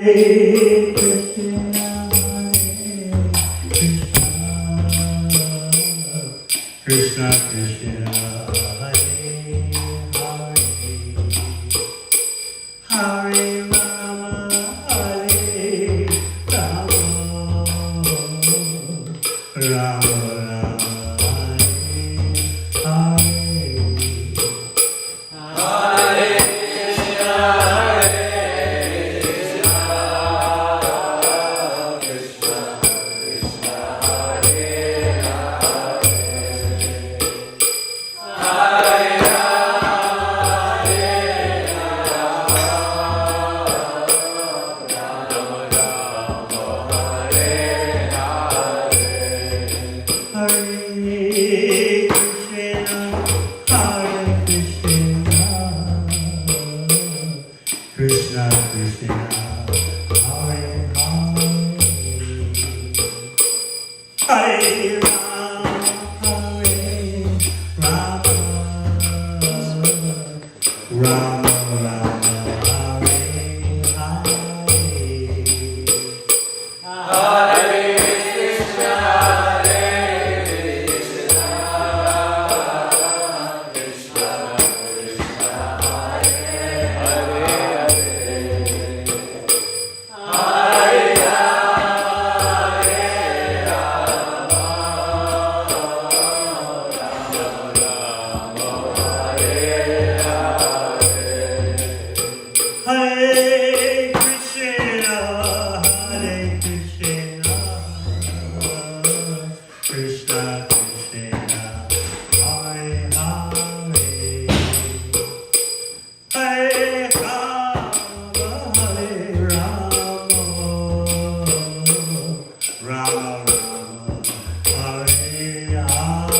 Hare Krishna, Krishna Krishna, Hare Hare, Hare Rama, Hare Rama, Rama Krishna Krishna, Hare Hare, Hare Rama, Rama Rama, Hare Krishna, Hare Krishna, Hare Krishna, Krishna Krishna, Hare Hare, Hare Rama, Hare Rama, Rama Rama, Hare Hare.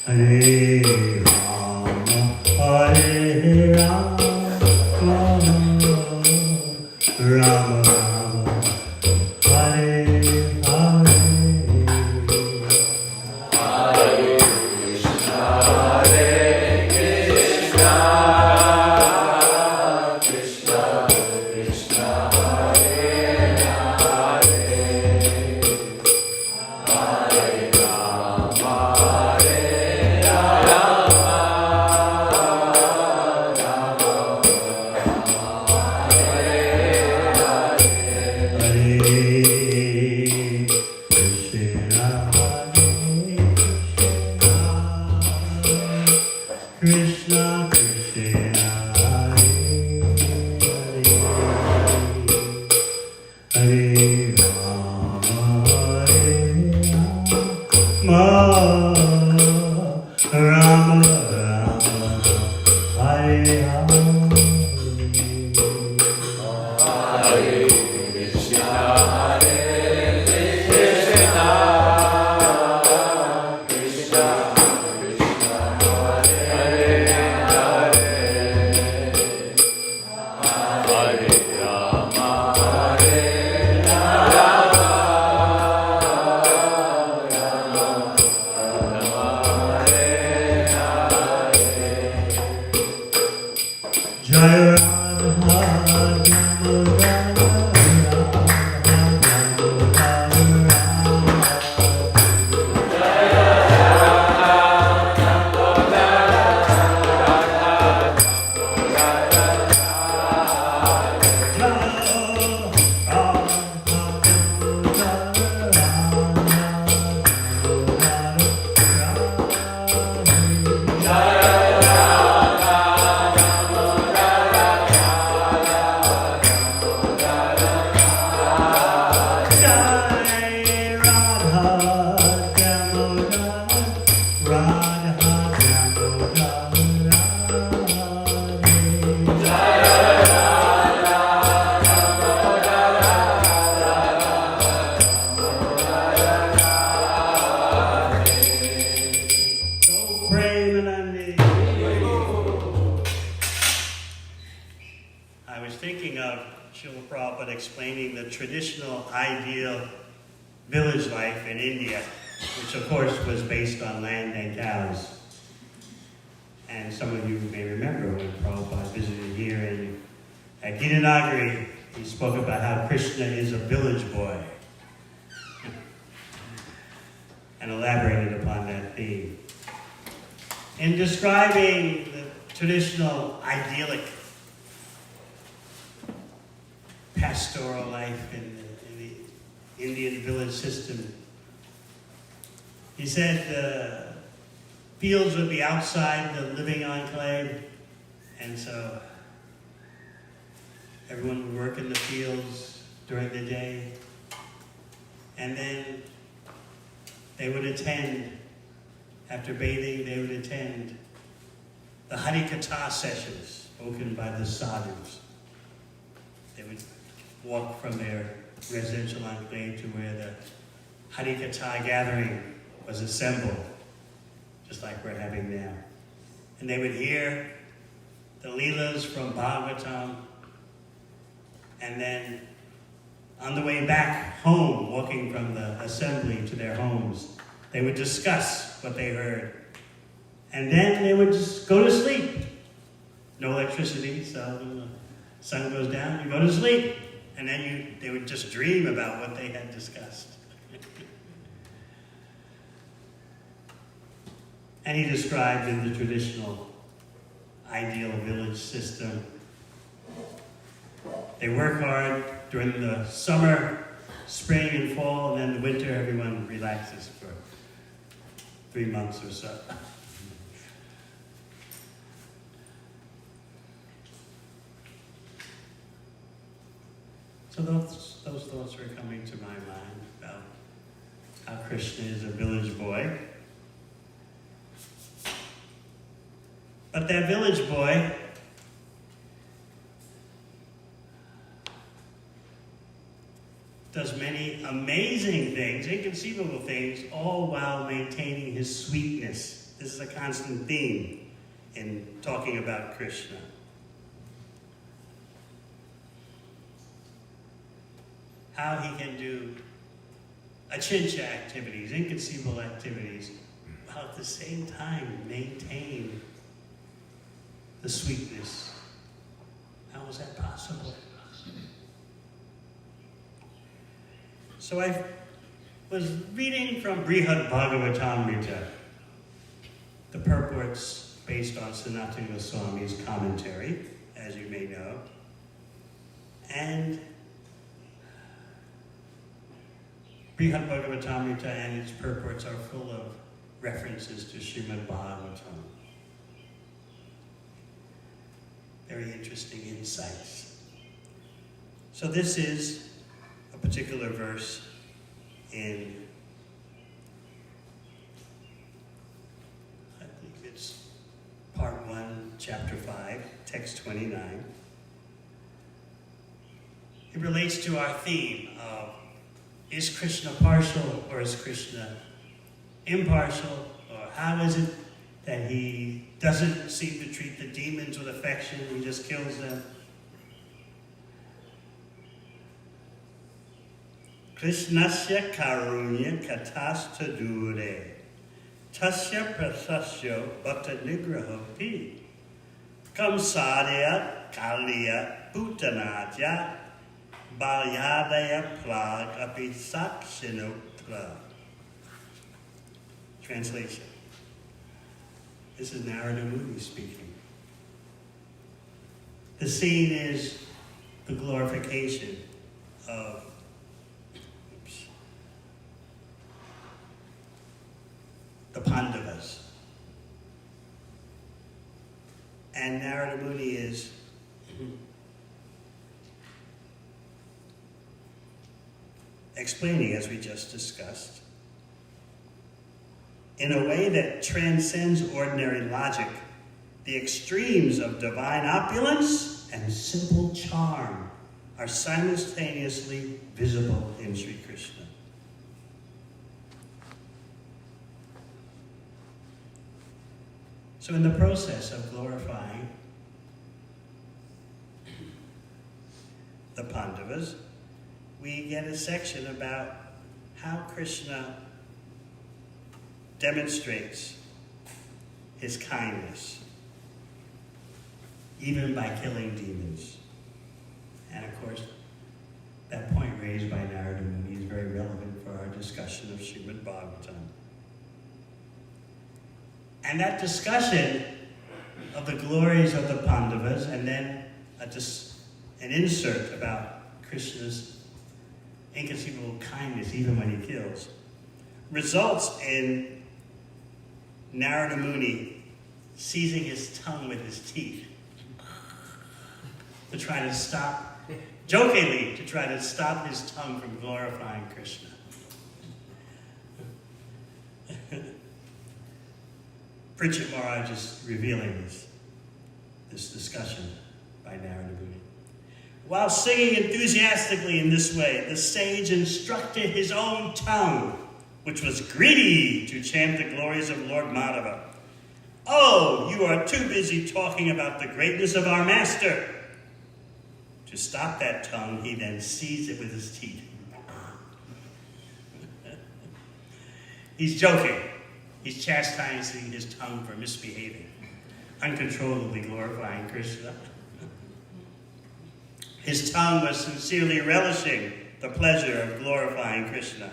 Hare Rama, Hare Rama, Rama Rama, Hare Hare. Hare Krishna, Hare Krishna, Krishna Krishna, Hare Hare, Hare Rama, Krishna Krishna, Hare Rama, Rama Rama, Hare Hare. Damodar, Radha Damodar, So Premanandi. I was thinking of Srila Prabhupada explaining the traditional ideal village life in India, which of course was based on land and cows. And some of you may remember when Prabhupada visited here at Gita Nagari, he spoke about how Krishna is a village boy and elaborated upon that theme. In describing the traditional idyllic pastoral life in the Indian village system, he said the fields would be outside the living enclave, and so everyone would work in the fields during the day, and then they would attend, after bathing, they would attend the Harikatha sessions spoken by the sadhus. They would walk from their residential enclave to where the Harikatha gathering was assembled, just like we're having now. And they would hear the Leelas from Bhagavatam, and then on the way back home, walking from the assembly to their homes, they would discuss what they heard. And then they would just go to sleep. No electricity, so when the sun goes down, you go to sleep. And then they would just dream about what they had discussed. And he described in the traditional ideal village system, they work hard during the summer, spring and fall, and then the winter everyone relaxes for 3 months or so. So those thoughts were coming to my mind about how Krishna is a village boy. But that village boy does many amazing things, inconceivable things, all while maintaining his sweetness. This is a constant theme in talking about Krishna. How he can do achintya activities, inconceivable activities, while at the same time maintain the sweetness. How is that possible? So I was reading from Brihad Bhagavatamrita, the purports based on Sanatana Swami's commentary, as you may know. And Brihad Bhagavatamrita and its purports are full of references to Srimad Bhagavatam. Very interesting insights. So this is a particular verse in, I think it's part 1, chapter 5, text 29. It relates to our theme of, is Krishna partial or is Krishna impartial? Or how is it that he doesn't seem to treat the demons with affection, he just kills them? Krishnasya karunya katasta dure, tasya prasasya bhakta nigraho pi, kamsadya kalya bhutanatya, balyadaya plag api sakshinotra. Translation. This is Narada Muni speaking. The scene is the glorification of the Pandavas. And Narada Muni is explaining, as we just discussed, in a way that transcends ordinary logic. The extremes of divine opulence and simple charm are simultaneously visible in Sri Krishna. So in the process of glorifying the Pandavas, we get a section about how Krishna demonstrates his kindness, even by killing demons. And of course, that point raised by Narada Muni is very relevant for our discussion of Srimad Bhagavatam. And that discussion of the glories of the Pandavas, and then an insert about Krishna's inconceivable kindness even when he kills, results in Narada Muni seizing his tongue with his teeth to try to stop, jokingly, to try to stop his tongue from glorifying Krishna. Pritchett Maharaj is revealing this discussion by Narada Muni. While singing enthusiastically in this way, the sage instructed his own tongue, which was greedy to chant the glories of Lord Madhava. Oh, you are too busy talking about the greatness of our master. To stop that tongue, he then seized it with his teeth. He's joking. He's chastising his tongue for misbehaving, uncontrollably glorifying Krishna. His tongue was sincerely relishing the pleasure of glorifying Krishna.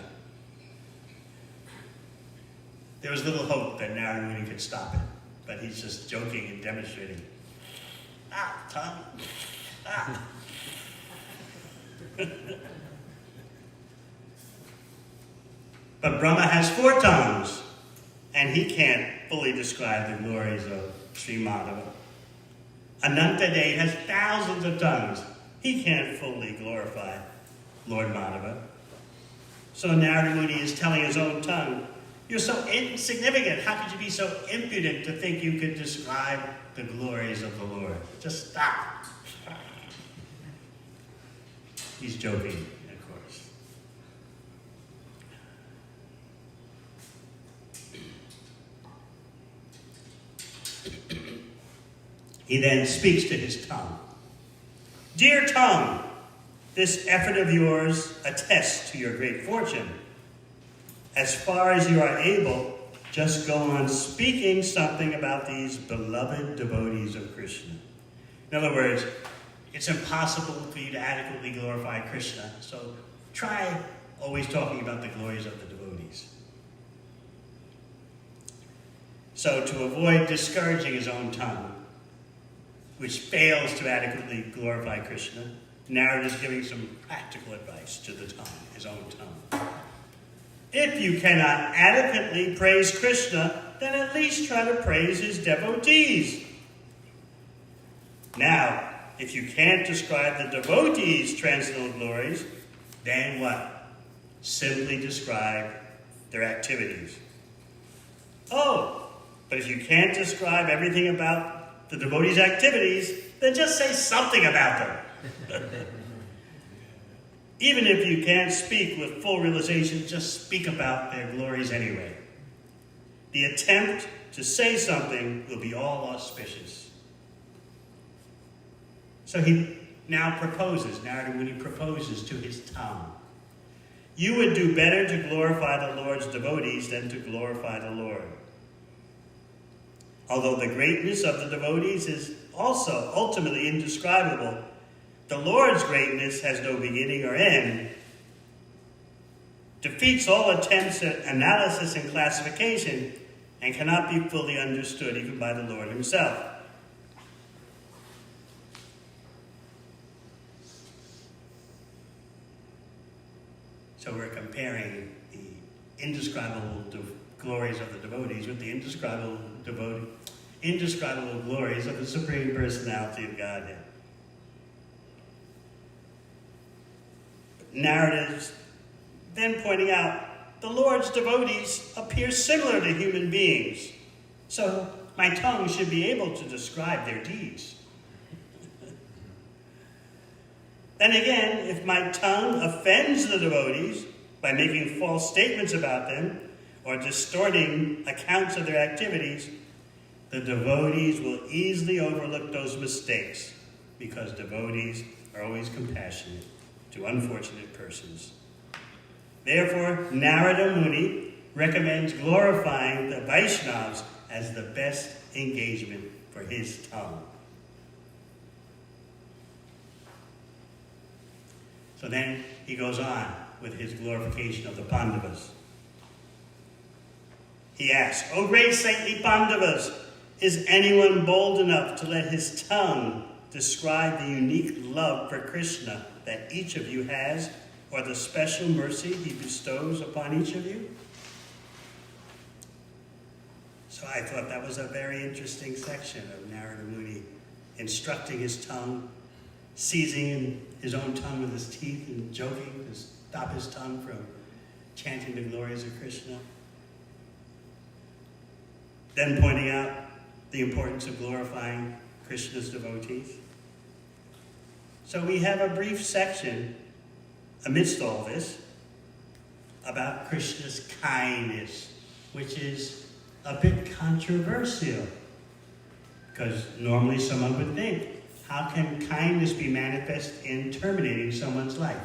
There was little hope that Narada Muni could stop it, but he's just joking and demonstrating. Ah, tongue. Ah. But Brahma has 4 tongues, and he can't fully describe the glories of Sri Madhava. Anantadev has thousands of tongues. He can't fully glorify Lord Madhava. So Narada Muni is telling his own tongue, you're so insignificant. How could you be so impudent to think you could describe the glories of the Lord? Just stop. He's joking, of course. He then speaks to his tongue. Dear tongue, this effort of yours attests to your great fortune. As far as you are able, just go on speaking something about these beloved devotees of Krishna. In other words, it's impossible for you to adequately glorify Krishna, so try always talking about the glories of the devotees. So to avoid discouraging his own tongue, which fails to adequately glorify Krishna, Narada is giving some practical advice to the tongue, his own tongue. If you cannot adequately praise Krishna, then at least try to praise his devotees. Now, if you can't describe the devotees' transcendental glories, then what? Simply describe their activities. Oh, but if you can't describe everything about the devotees' activities, then just say something about them. Even if you can't speak with full realization, just speak about their glories anyway. The attempt to say something will be all auspicious. So he now proposes, Narada Muni proposes to his tongue. You would do better to glorify the Lord's devotees than to glorify the Lord. Although the greatness of the devotees is also ultimately indescribable, the Lord's greatness has no beginning or end, defeats all attempts at analysis and classification, and cannot be fully understood even by the Lord himself. So we're comparing the indescribable glories of the devotees with the indescribable glories of the Supreme Personality of Godhead. Narratives then pointing out the Lord's devotees appear similar to human beings, so my tongue should be able to describe their deeds. Then again, if my tongue offends the devotees by making false statements about them or distorting accounts of their activities, the devotees will easily overlook those mistakes because devotees are always compassionate to unfortunate persons. Therefore, Narada Muni recommends glorifying the Vaishnavas as the best engagement for his tongue. So then he goes on with his glorification of the Pandavas. He asks, O great saintly Pandavas, is anyone bold enough to let his tongue describe the unique love for Krishna that each of you has, or the special mercy he bestows upon each of you? So I thought that was a very interesting section of Narada Muni instructing his tongue, seizing his own tongue with his teeth and joking to stop his tongue from chanting the glories of Krishna. Then pointing out the importance of glorifying Krishna's devotees. So we have a brief section amidst all this about Krishna's kindness, which is a bit controversial, because normally someone would think, how can kindness be manifest in terminating someone's life?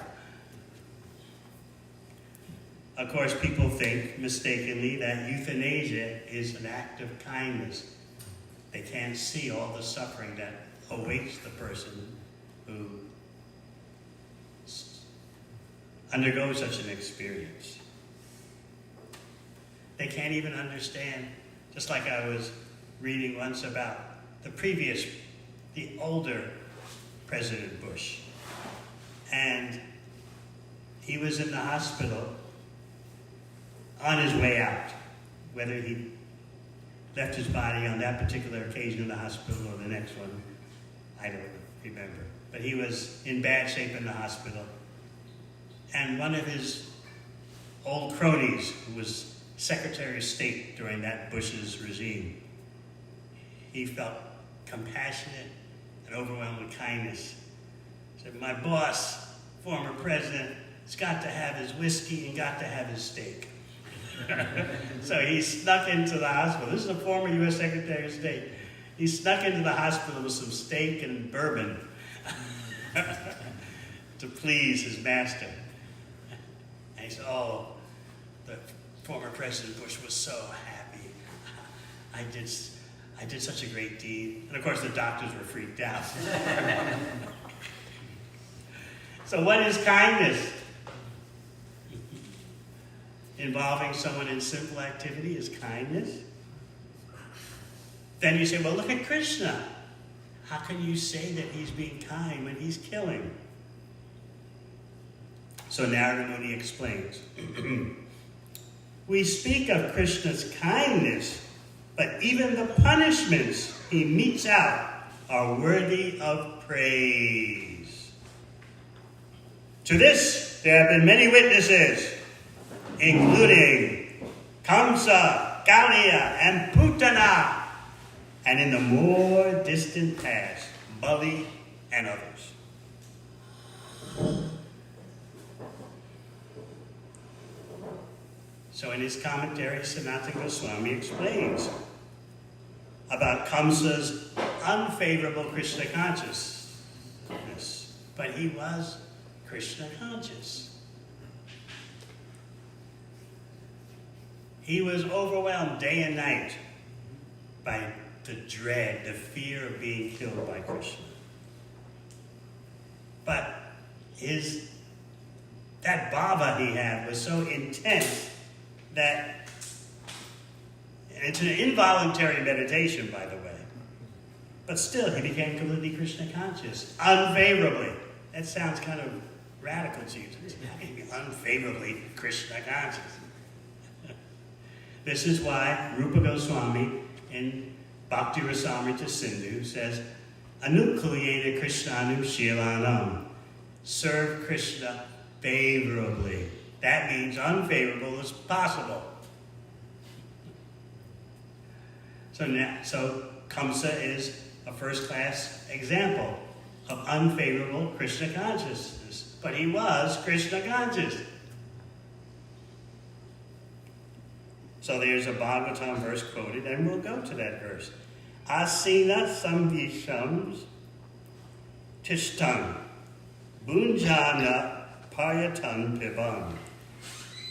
Of course, people think mistakenly that euthanasia is an act of kindness. They can't see all the suffering that awaits the person who undergoes such an experience. They can't even understand, just like I was reading once about the older President Bush. And he was in the hospital on his way out. Whether he left his body on that particular occasion in the hospital or the next one, I don't remember. But he was in bad shape in the hospital. And one of his old cronies, who was Secretary of State during that Bush's regime, he felt compassionate and overwhelmed with kindness. He said, my boss, former president, has got to have his whiskey and got to have his steak. So he snuck into the hospital. This is a former U.S. Secretary of State. He snuck into the hospital with some steak and bourbon to please his master. And he said, oh, the former President Bush was so happy. I did such a great deed. And of course the doctors were freaked out. So what is kindness? Involving someone in simple activity is kindness. Then you say, well, look at Krishna. How can you say that he's being kind when he's killing? So Narada Muni explains. We speak of Krishna's kindness, but even the punishments he metes out are worthy of praise. To this, there have been many witnesses, including Kamsa, Kaliya, and Putana, and in the more distant past, Bali and others. So in his commentary, Sanatana Goswami explains about Kamsa's unfavorable Krishna consciousness, but he was Krishna conscious. He was overwhelmed day and night by the dread, the fear of being killed by Krishna. But that bhava he had was so intense that, and it's an involuntary meditation, by the way, but still he became completely Krishna conscious, unfavorably. That sounds kind of radical to you. Unfavorably Krishna conscious. This is why Rupa Goswami in Bhakti Rasamrita Sindhu says, Anukulyena Krishnanu Shilanam. Serve Krishna favorably. That means unfavorable as possible. So Kamsa is a first-class example of unfavorable Krishna consciousness. But he was Krishna conscious. So there's a Bhagavatam verse quoted, and we'll go to that verse. Asina samvisham tishtan bunjana payatan pivam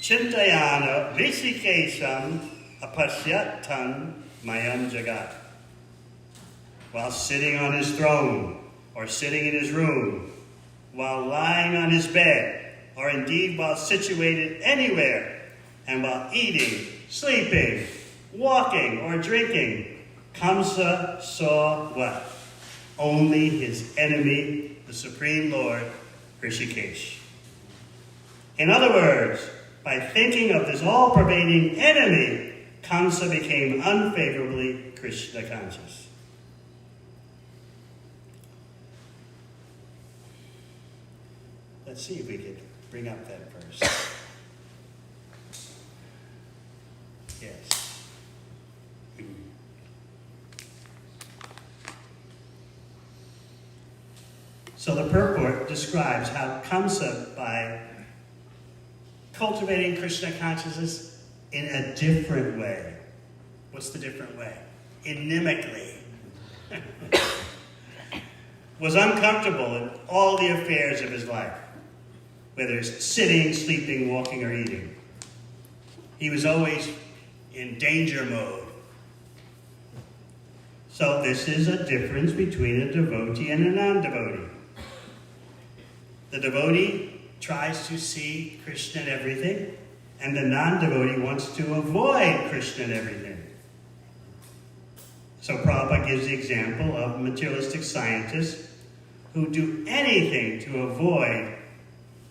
chintayana risikesham apasyatan mayam jagat. While sitting on his throne, or sitting in his room, while lying on his bed, or indeed while situated anywhere, and while eating, sleeping, walking, or drinking, Kamsa saw what? Only his enemy, the Supreme Lord, Rishikesh. In other words, by thinking of this all-pervading enemy, Kamsa became unfavorably Krishna conscious. Let's see if we can bring up that verse. Yes. So the purport describes how Kamsa, by cultivating Krishna consciousness in a different way. What's the different way? Inimically. Was uncomfortable in all the affairs of his life, whether it's sitting, sleeping, walking, or eating. He was always in danger mode. So this is a difference between a devotee and a non-devotee. The devotee tries to see Krishna in everything, and the non-devotee wants to avoid Krishna in everything. So Prabhupada gives the example of materialistic scientists who do anything to avoid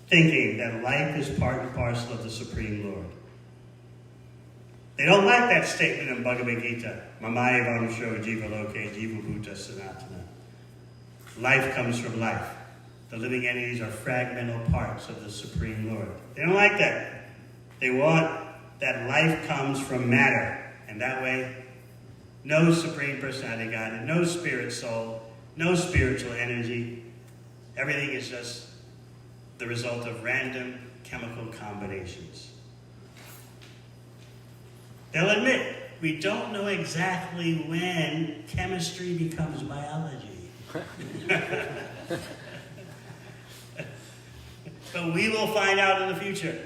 thinking that life is part and parcel of the Supreme Lord. They don't like that statement in Bhagavad Gita, Mamaya Vamsho Jiva Loke Jiva Bhuta Sanatana. Life comes from life. The living entities are fragmental parts of the Supreme Lord. They don't like that. They want that life comes from matter. And that way, no Supreme Personality Godhead, no spirit soul, no spiritual energy. Everything is just the result of random chemical combinations. They'll admit, we don't know exactly when chemistry becomes biology. But we will find out in the future.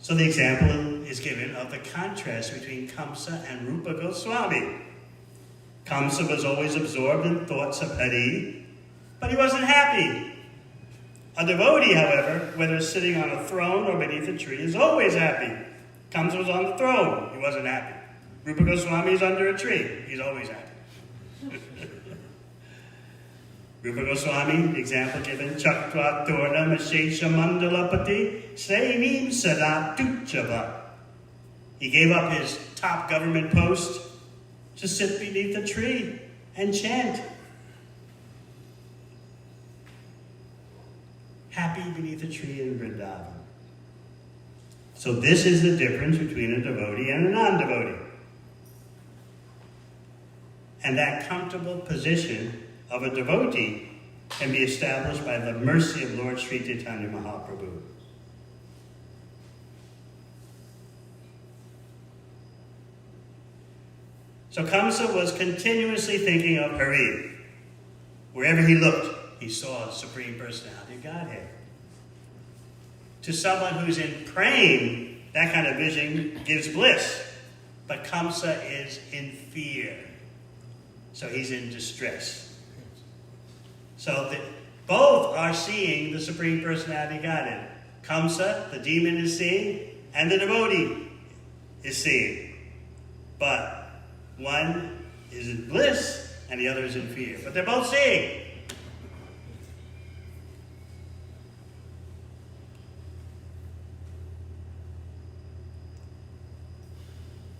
So the example is given of the contrast between Kamsa and Rupa Goswami. Kamsa was always absorbed in thoughts of Hari, but he wasn't happy. A devotee, however, whether sitting on a throne or beneath a tree, is always happy. Kamsa was on the throne. He wasn't happy. Rupa Goswami is under a tree. He's always happy. Rupa Goswami, the example given, Chakra Torna Mashesha Mandalapati Sainim Sada Tuchava. He gave up his top government post to sit beneath a tree and chant. Happy beneath a tree in Vrindavan. So this is the difference between a devotee and a non-devotee. And that comfortable position of a devotee can be established by the mercy of Lord Sri Chaitanya Mahaprabhu. So Kamsa was continuously thinking of Hari. Wherever he looked, he saw the Supreme Personality of Godhead. To someone who's in praying, that kind of vision gives bliss. But Kamsa is in fear. So he's in distress. So both are seeing the Supreme Personality of Godhead. Kamsa, the demon, is seeing, and the devotee is seeing. But one is in bliss, and the other is in fear. But they're both seeing.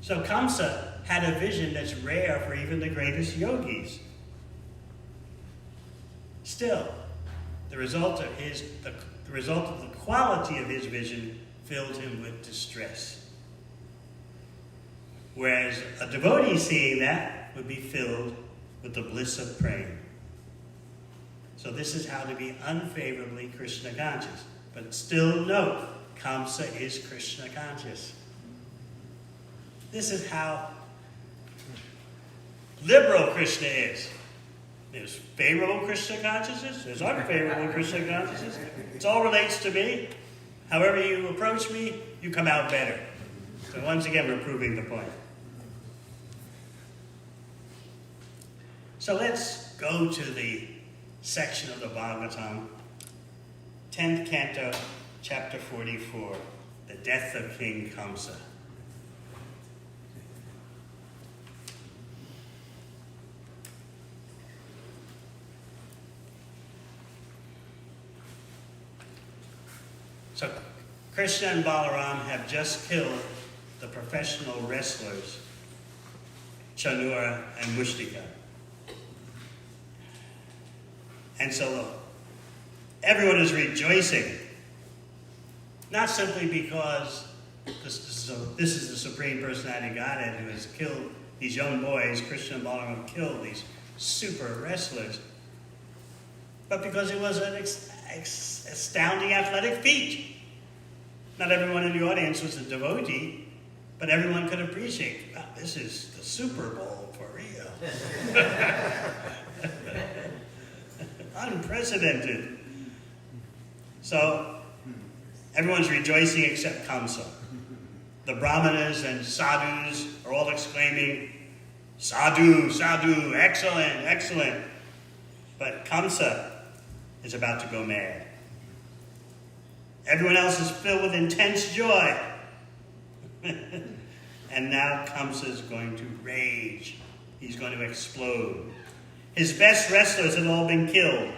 So Kamsa had a vision that's rare for even the greatest yogis. Still, the result of the quality of his vision filled him with distress. Whereas a devotee seeing that would be filled with the bliss of praying. So this is how to be unfavorably Krishna conscious. But still note, Kamsa is Krishna conscious. This is how liberal Krishna is. There's favorable Krishna consciousness, there's unfavorable Krishna consciousness. It all relates to me. However you approach me, you come out better. So once again, we're proving the point. So let's go to the section of the Bhagavatam, 10th canto, chapter 44, the death of King Kamsa. So Krishna and Balaram have just killed the professional wrestlers, Chanura and Mushtika. And so everyone is rejoicing, not simply because this is the Supreme Personality of Godhead who has killed these young boys, Krishna and Balaram have killed these super wrestlers, but because it was an astounding athletic feat. Not everyone in the audience was a devotee, but everyone could appreciate, wow, this is the Super Bowl for real. Unprecedented. So, everyone's rejoicing except Kamsa. The brahmanas and sadhus are all exclaiming, sadhu, sadhu, excellent, excellent. But Kamsa is about to go mad. Everyone else is filled with intense joy. And now Kamsa is going to rage. He's going to explode. His best wrestlers had all been killed.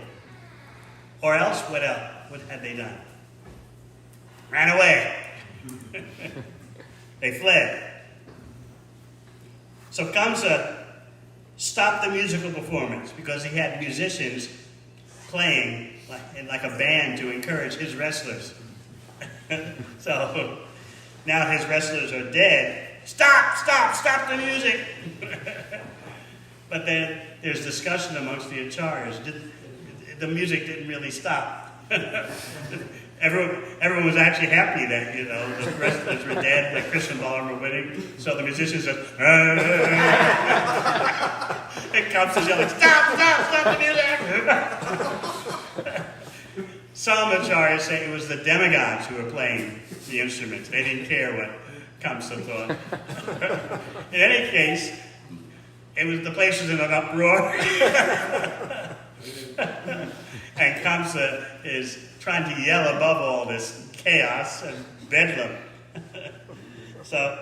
Or else, what had they done? Ran away. They fled. So Kamsa stopped the musical performance because he had musicians playing like a band to encourage his wrestlers. So now his wrestlers are dead. Stop the music. But then there's discussion amongst the acharyas. The music didn't really stop. Everyone was actually happy that, the wrestlers were dead, that Krishna and Balaram were winning. So the musicians said, and Kamsa's yelling, stop the music. Some acharyas say it was the demigods who were playing the instruments. They didn't care what Kamsa thought. In any case, the place was in an uproar. And Kamsa is trying to yell above all this chaos and bedlam. So,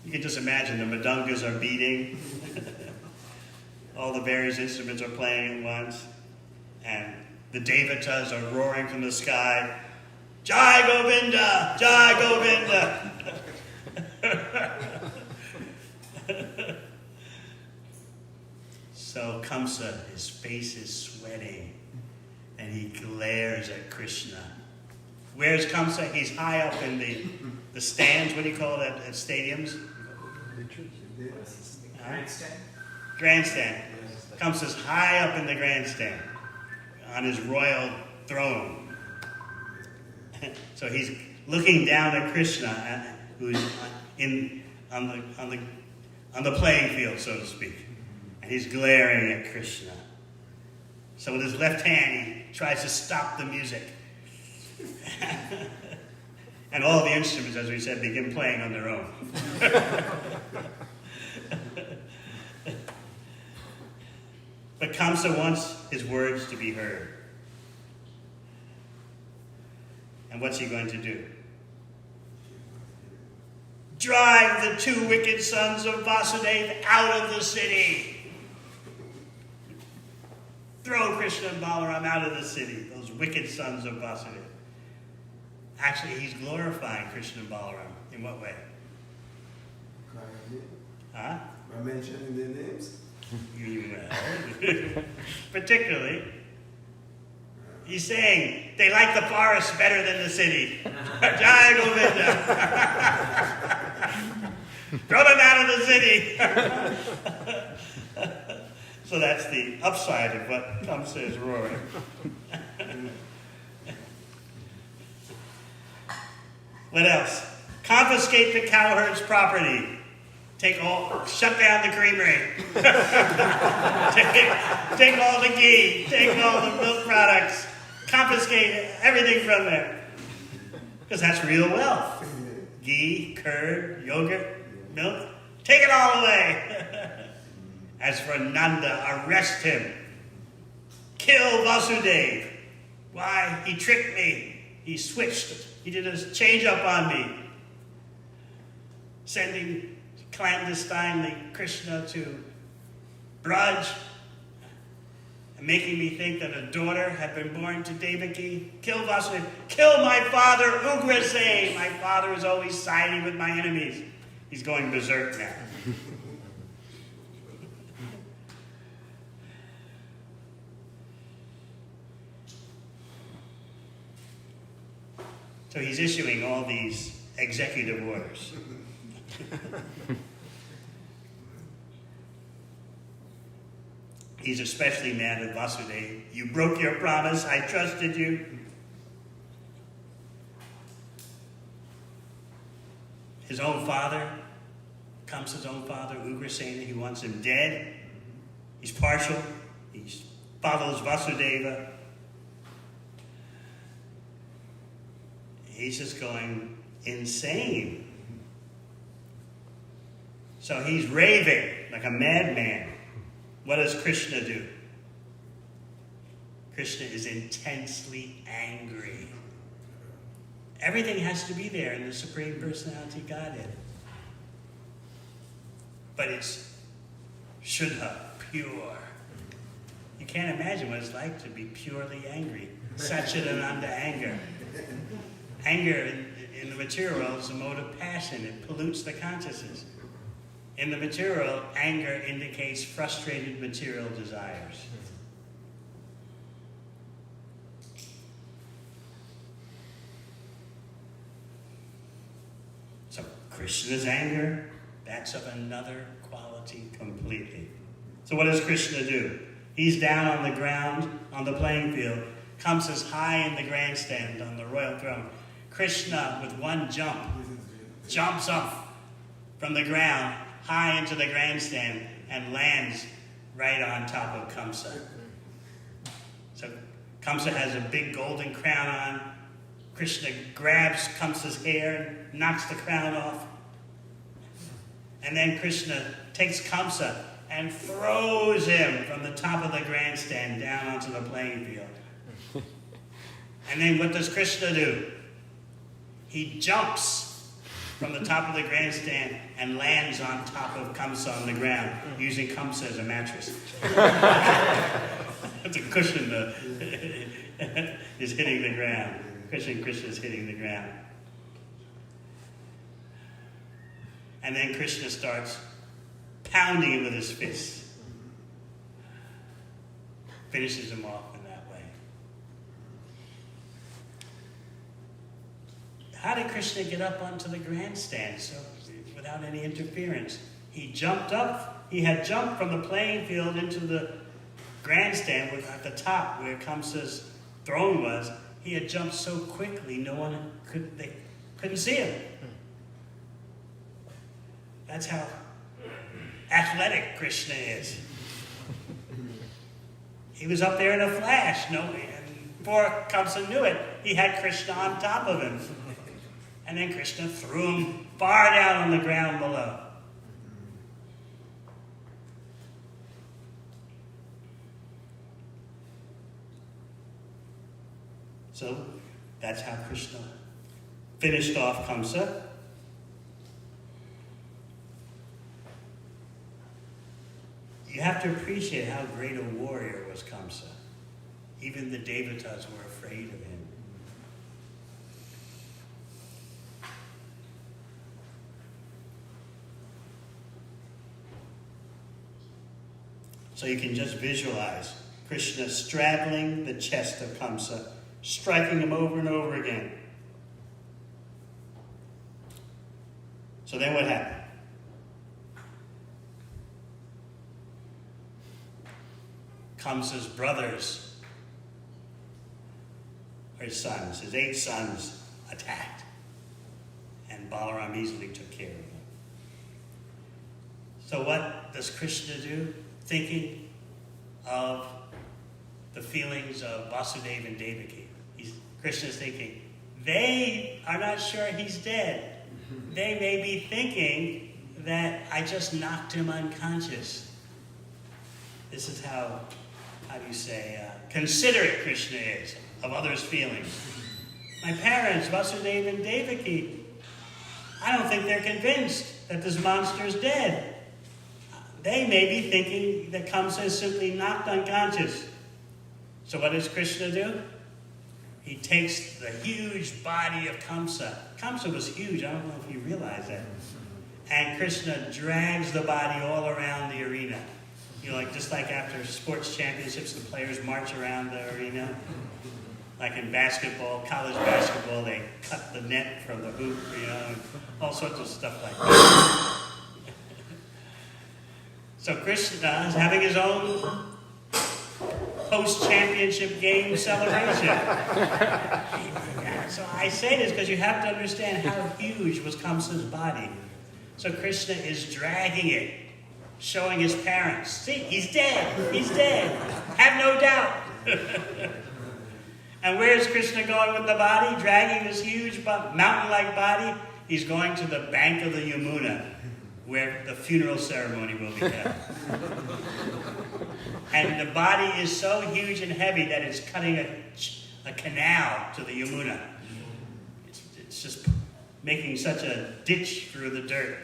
you can just imagine the mridangos are beating. All the various instruments are playing at once. And the devatas are roaring from the sky. Jai Govinda! Jai Govinda! So Kamsa, his face is sweating, and he glares at Krishna. Where's Kamsa? He's high up in the stands. What do you call that at stadiums? Grandstand. Grandstand. Kamsa's high up in the grandstand on his royal throne. So he's looking down at Krishna, who's on the playing field, so to speak. And he's glaring at Krishna. So with his left hand, he tries to stop the music. And all the instruments, as we said, begin playing on their own. But Kamsa wants his words to be heard. And what's he going to do? Drive the two wicked sons of Vasudeva out of the city. Throw Krishna and Balaram out of the city, those wicked sons of Vasudeva. Actually, he's glorifying Krishna and Balaram. In what way? Huh? By mentioning their names? Particularly, he's saying they like the forest better than the city. Jai Govinda. Throw them out of the city. So that's the upside of what Kamsa is roaring. What else? Confiscate the cowherd's property. Shut down the creamery. take all the ghee. Take all the milk products. Confiscate everything from there. Because that's real wealth. Ghee, curd, yogurt, milk. Take it all away. As for Nanda, arrest him. Kill Vasudeva. Why? He tricked me. He switched. He did a change up on me. Sending clandestinely Krishna to Braj and making me think that a daughter had been born to Devaki. Kill Vasudeva. Kill my father, Ugrasena. My father is always siding with my enemies. He's going berserk now. So he's issuing all these executive orders. He's especially mad at Vasudeva. You broke your promise. I trusted you. His own father, Kamsa's own father, Ugrasena, he wants him dead. He's partial. He follows Vasudeva. He's just going insane. So he's raving like a madman. What does Krishna do? Krishna is intensely angry. Everything has to be there in the Supreme Personality Godhead. But it's Shuddha, pure. You can't imagine what it's like to be purely angry. Satchidananda anger. Anger in the material world is a mode of passion. It pollutes the consciousness. In the material world, anger indicates frustrated material desires. So Krishna's anger, that's of another quality completely. So what does Krishna do? He's down on the ground, on the playing field. Kamsa's high in the grandstand on the royal throne. Krishna, with one jump, jumps up from the ground, high into the grandstand, and lands right on top of Kamsa. So Kamsa has a big golden crown on. Krishna grabs Kamsa's hair, knocks the crown off. And then Krishna takes Kamsa and throws him from the top of the grandstand down onto the playing field. And then what does Krishna do? He jumps from the top of the grandstand and lands on top of Kamsa on the ground, using Kamsa as a mattress. That's a cushion is hitting the ground. Krishna is hitting the ground. And then Krishna starts pounding him with his fists. Finishes him off in that way. How did Krishna get up onto the grandstand so without any interference? He jumped up. He had jumped from the playing field into the grandstand at the top where Kamsa's throne was. He had jumped so quickly they couldn't see him. That's how athletic Krishna is. He was up there in a flash. And before Kamsa knew it, he had Krishna on top of him. And then Krishna threw him far down on the ground below. So that's how Krishna finished off Kamsa. You have to appreciate how great a warrior was Kamsa. Even the Devatas were afraid of him. So you can just visualize Krishna straddling the chest of Kamsa, striking him over and over again. So then what happened? Kamsa's brothers, or his sons, his 8 sons, attacked. And Balaram easily took care of them. So what does Krishna do? Thinking of the feelings of Vasudeva and Devaki. Krishna's thinking, they are not sure he's dead. They may be thinking that I just knocked him unconscious. This is how do you say, considerate Krishna is of others' feelings. My parents, Vasudeva and Devaki, I don't think they're convinced that this monster is dead. They may be thinking that Kamsa is simply knocked unconscious. So what does Krishna do? He takes the huge body of Kamsa. Kamsa was huge, I don't know if you realize that. And Krishna drags the body all around the arena. You know, just like after sports championships, the players march around the arena. Like in basketball, college basketball, they cut the net from the hoop, and all sorts of stuff like that. So Krishna is having his own post-championship game celebration. So I say this because you have to understand how huge was Kamsa's body. So Krishna is dragging it, showing his parents, see, he's dead, he's dead, have no doubt. And where is Krishna going with the body? Dragging this huge mountain-like body? He's going to the bank of the Yamuna, where the funeral ceremony will be held. And the body is so huge and heavy that it's cutting a canal to the Yamuna. It's just making such a ditch through the dirt.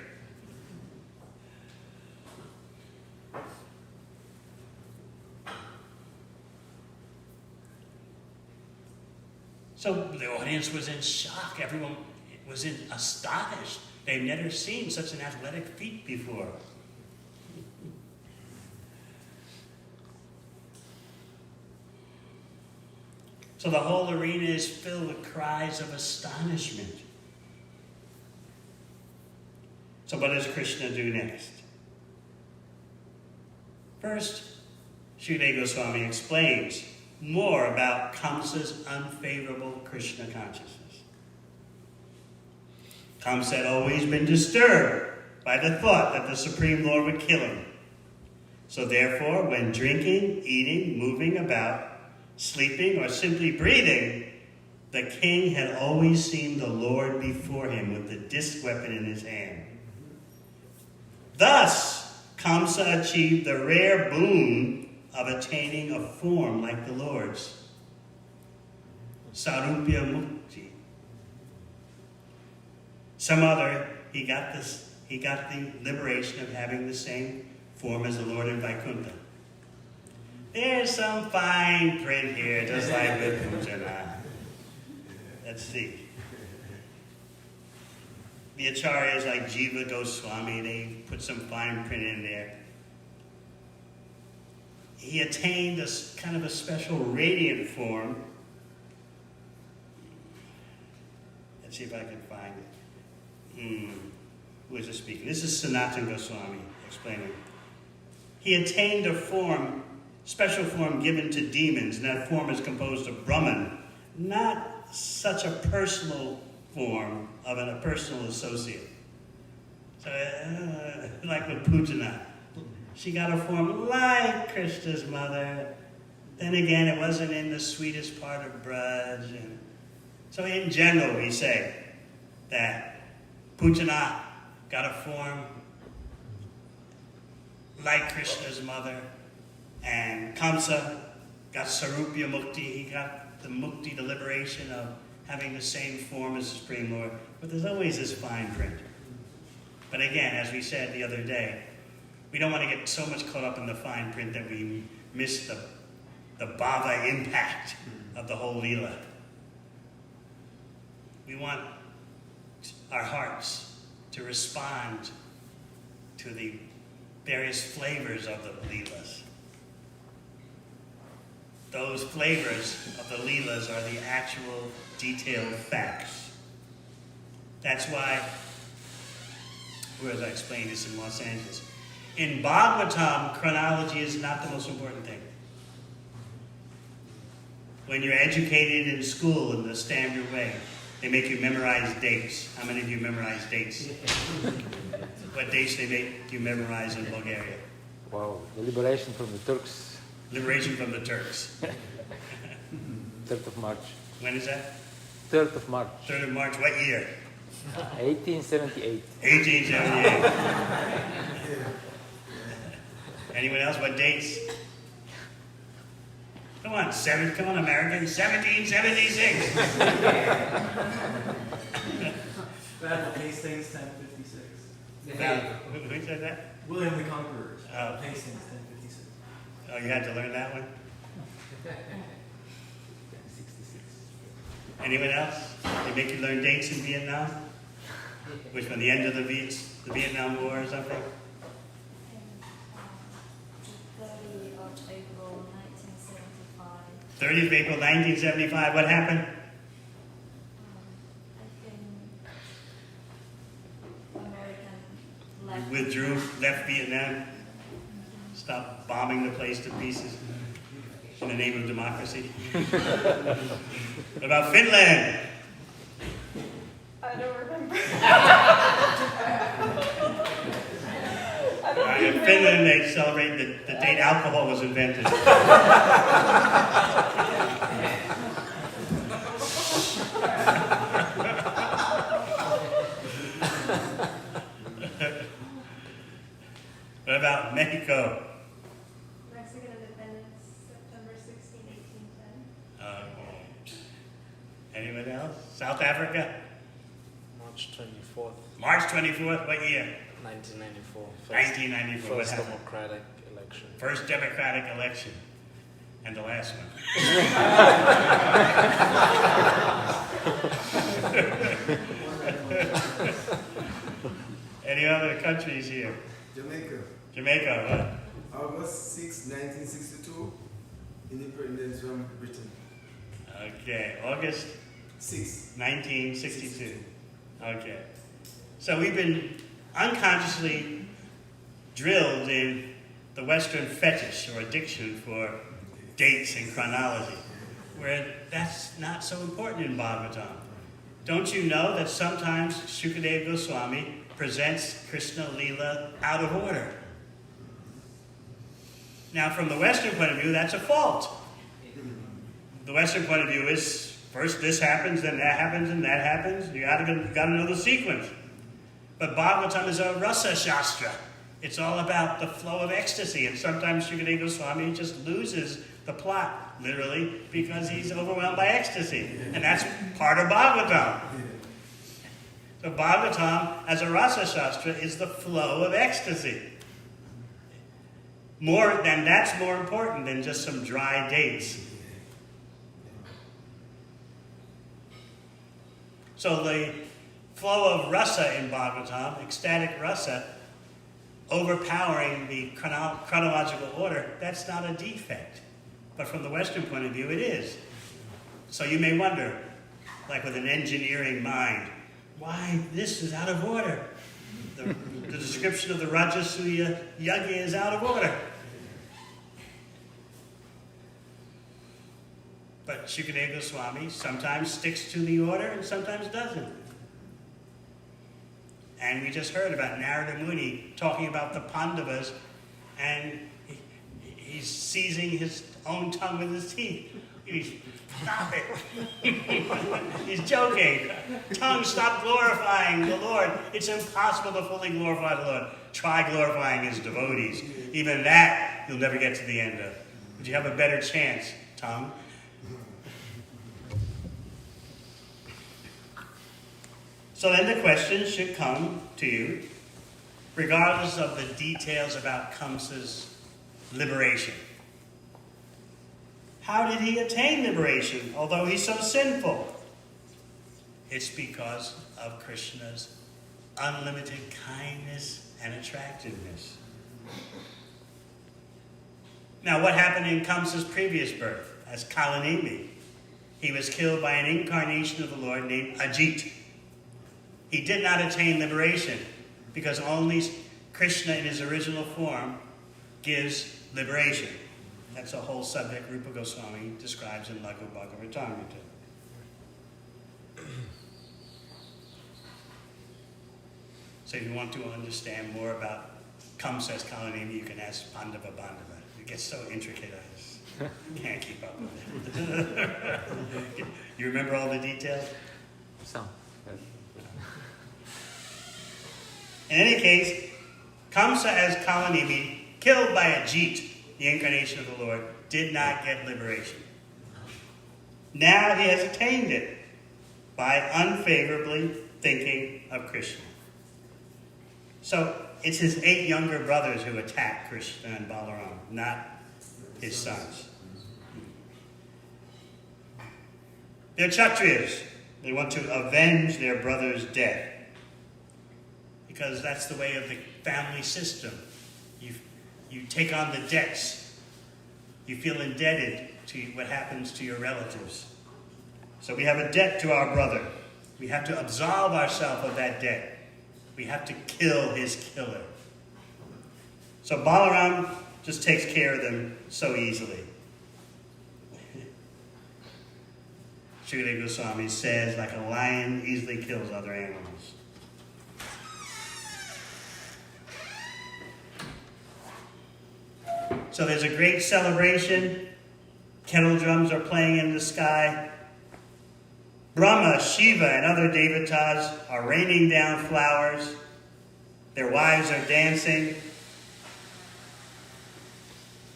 So the audience was in shock. Everyone was astonished. They've never seen such an athletic feat before. So the whole arena is filled with cries of astonishment. So what does Krishna do next? First, Srila Goswami explains more about Kamsa's unfavorable Krishna consciousness. Kamsa had always been disturbed by the thought that the Supreme Lord would kill him. So therefore, when drinking, eating, moving about, sleeping, or simply breathing, the king had always seen the Lord before him with the disc weapon in his hand. Thus, Kamsa achieved the rare boon of attaining a form like the Lord's. Sarupya Mukti. Some other, he got the liberation of having the same form as the Lord in Vaikuntha. There's some fine print here, just like with Pujana. Let's see. The acharyas like Jiva Goswami, they put some fine print in there. He attained a kind of a special radiant form. Let's see if I can find it. Who is this speaking? This is Sanatana Goswami explaining. He attained a form, special form given to demons, and that form is composed of Brahman, not such a personal form of a personal associate. So, like with Pujana. She got a form like Krishna's mother. Then again, it wasn't in the sweetest part of Braj. So in general, we say that Pujana got a form like Krishna's mother, and Kamsa got Sarupya Mukti. He got the Mukti, the liberation of having the same form as the Supreme Lord. But there's always this fine print. But again, as we said the other day, we don't want to get so much caught up in the fine print that we miss the bhava impact of the whole Leela. We want our hearts to respond to the various flavors of the Leelas. those flavors of the Leelas are the actual detailed facts. That's why, where as I explained this in Los Angeles, in Bhagavatam, chronology is not the most important thing. When you're educated in school in the standard way, they make you memorize dates. How many of you memorize dates? What dates they make you memorize in Bulgaria? Wow, the liberation from the Turks. Liberation from the Turks. 3rd of March. When is that? 3rd of March. 3rd of March, what year? 1878. 1878. Anyone else? What dates? Come on, Americans. 1776. Battle of Hastings, 1056. Who said that? William the Conqueror. Oh. Hastings, 1056. Oh, you had to learn that one? 66. Anyone else? They make you learn dates in Vietnam? Which one? The end of the Vietnam War or something? 30th of April 1975. What happened? Withdrew, left Vietnam, stopped bombing the place to pieces in the name of democracy. What about Finland? I don't remember. In Finland, they celebrate the date alcohol was invented. What about Mexico? Mexican independence, September 16, 1810. Anyone else? South Africa? March 24th, March 24th, what year? 1994. 1994. What First happened? democratic election. First democratic election. And the last one. Any other countries here? Jamaica, what? August 6, 1962. Independence from Britain. Okay, August 6. 1962. Okay. So we've been unconsciously drilled in the Western fetish or addiction for dates and chronology, where that's not so important in Bhagavatam. Don't you know that sometimes Shukadeva Goswami presents Krishna Leela out of order? Now, from the Western point of view, that's a fault. The Western point of view is first this happens, then that happens, and that happens. You gotta know the sequence. But Bhagavatam is a rasa shastra. It's all about the flow of ecstasy, and sometimes Shukadeva Goswami just loses the plot, literally, because he's overwhelmed by ecstasy. And that's part of Bhagavatam. So Bhagavatam, as a rasa shastra, is the flow of ecstasy. That's more important than just some dry dates. So the flow of rasa in Bhagavatam, ecstatic rasa, overpowering the chronological order, that's not a defect. But from the Western point of view, it is. So you may wonder, like with an engineering mind, why this is out of order? The description of the Rajasuya Yajna is out of order. But Shukadeva Goswami sometimes sticks to the order and sometimes doesn't. And we just heard about Narada Muni talking about the Pandavas, and he's seizing his own tongue with his teeth. Stop it. He's joking. Tongue, stop glorifying the Lord. It's impossible to fully glorify the Lord. Try glorifying his devotees. Even that, you'll never get to the end of. Would you have a better chance, tongue? So then the question should come to you, regardless of the details about Kamsa's liberation. How did he attain liberation, although he's so sinful? It's because of Krishna's unlimited kindness and attractiveness. Now, what happened in Kamsa's previous birth? as Kalanemi. He was killed by an incarnation of the Lord named Ajit. He did not attain liberation because only Krishna in his original form gives liberation. That's a whole subject Rupa Goswami describes in Laghu Bhagavatamrita. So if you want to understand more about Kamsa as Kalanemi, you can ask Pandava Bandava. It gets so intricate, I can't keep up with it. You remember all the details? Some. In any case, Kamsa as Kalanemi, killed by Ajit, the incarnation of the Lord, did not get liberation. Now he has attained it by unfavorably thinking of Krishna. So it's his 8 younger brothers who attack Krishna and Balaram, not his sons. They're Kshatriyas. They want to avenge their brother's death. Because that's the way of the family system. You take on the debts. You feel indebted to what happens to your relatives. So we have a debt to our brother. We have to absolve ourselves of that debt. We have to kill his killer. So Balaram just takes care of them so easily. Shukadeva Goswami says, like a lion easily kills other animals. So there's a great celebration. Kettle drums are playing in the sky. Brahma, Shiva, and other devatas are raining down flowers. Their wives are dancing.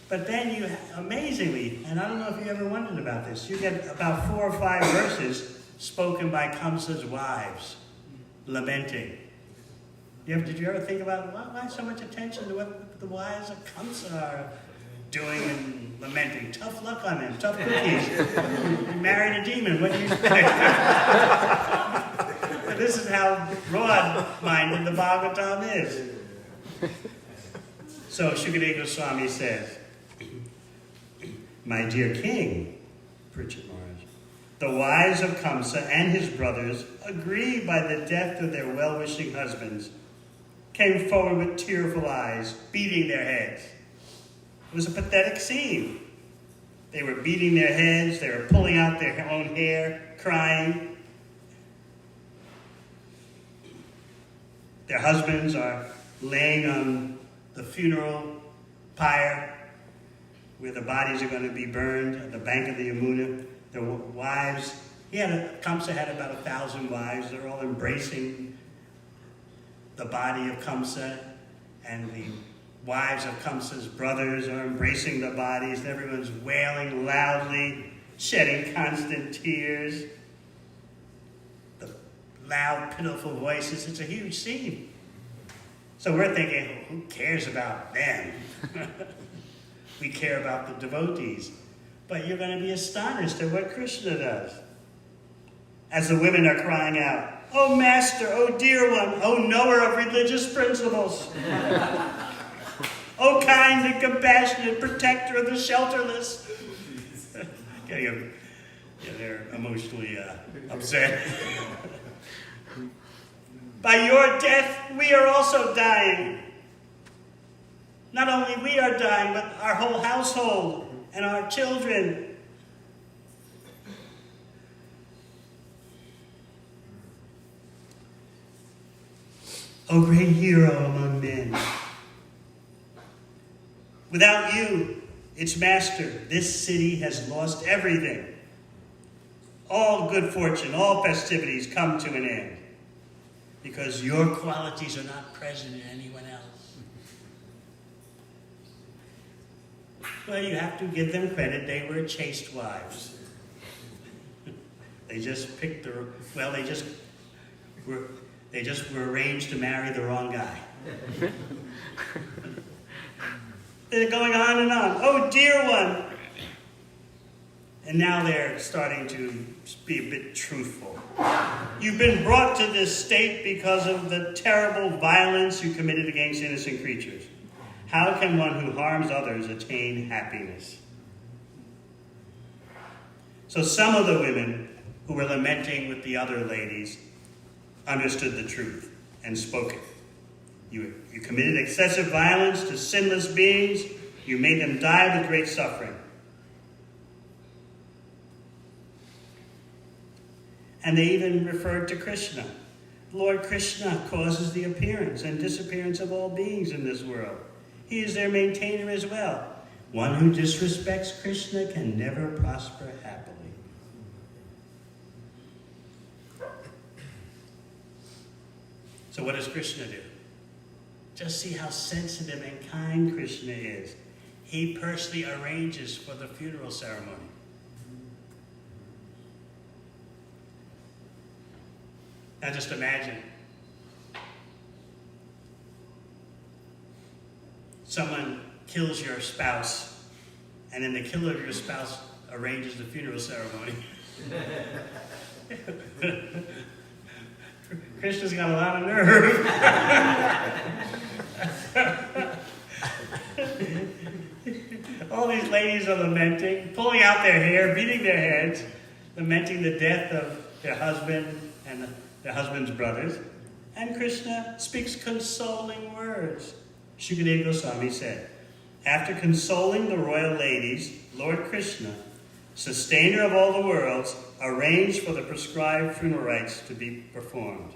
But then amazingly, and I don't know if you ever wondered about this, you get about 4 or 5 verses spoken by Kamsa's wives, lamenting. Did you ever think about why so much attention to what the wives of Kamsa are doing and lamenting? Tough luck on them, tough cookies. You married a demon, what do you expect? This is how broad-minded the Bhagavatam is. So Shukadeva Goswami says, my dear king, Parikshit Maharaj, the wives of Kamsa and his brothers, aggrieved by the death of their well-wishing husbands, came forward with tearful eyes, beating their heads. It was a pathetic scene. They were beating their heads, they were pulling out their own hair, crying. Their husbands are laying on the funeral pyre where the bodies are going to be burned at the bank of the Yamuna. Their wives, Kamsa had about 1,000 wives. They're all embracing the body of Kamsa, and the wives of Kamsa's brothers are embracing the bodies, and everyone's wailing loudly, shedding constant tears. The loud, pitiful voices. It's a huge scene. So we're thinking, who cares about them? We care about the devotees. But you're going to be astonished at what Krishna does. As the women are crying out, "Oh Master, oh dear one, oh knower of religious principles. Oh kind and compassionate protector of the shelterless." They're emotionally upset. By your death, we are also dying. Not only we are dying, but our whole household and our children. O great hero among men. Without you, its master, this city has lost everything. All good fortune, all festivities come to an end because your qualities are not present in anyone else. Well, you have to give them credit. They were chaste wives. They just picked they just were arranged to marry the wrong guy. They're going on and on. Oh, dear one. And now they're starting to be a bit truthful. You've been brought to this state because of the terrible violence you committed against innocent creatures. How can one who harms others attain happiness? So some of the women who were lamenting with the other ladies understood the truth and spoke it. You committed excessive violence to sinless beings. You made them die with great suffering. And they even referred to Krishna. Lord Krishna causes the appearance and disappearance of all beings in this world. He is their maintainer as well. One who disrespects Krishna can never prosper happily. So what does Krishna do? Just see how sensitive and kind Krishna is. He personally arranges for the funeral ceremony. Now just imagine someone kills your spouse, and then the killer of your spouse arranges the funeral ceremony. Krishna's got a lot of nerve. All these ladies are lamenting, pulling out their hair, beating their heads, lamenting the death of their husband and their husband's brothers. And Krishna speaks consoling words. Shukadeva Goswami said, after consoling the royal ladies, Lord Krishna, sustainer of all the worlds, arranged for the prescribed funeral rites to be performed.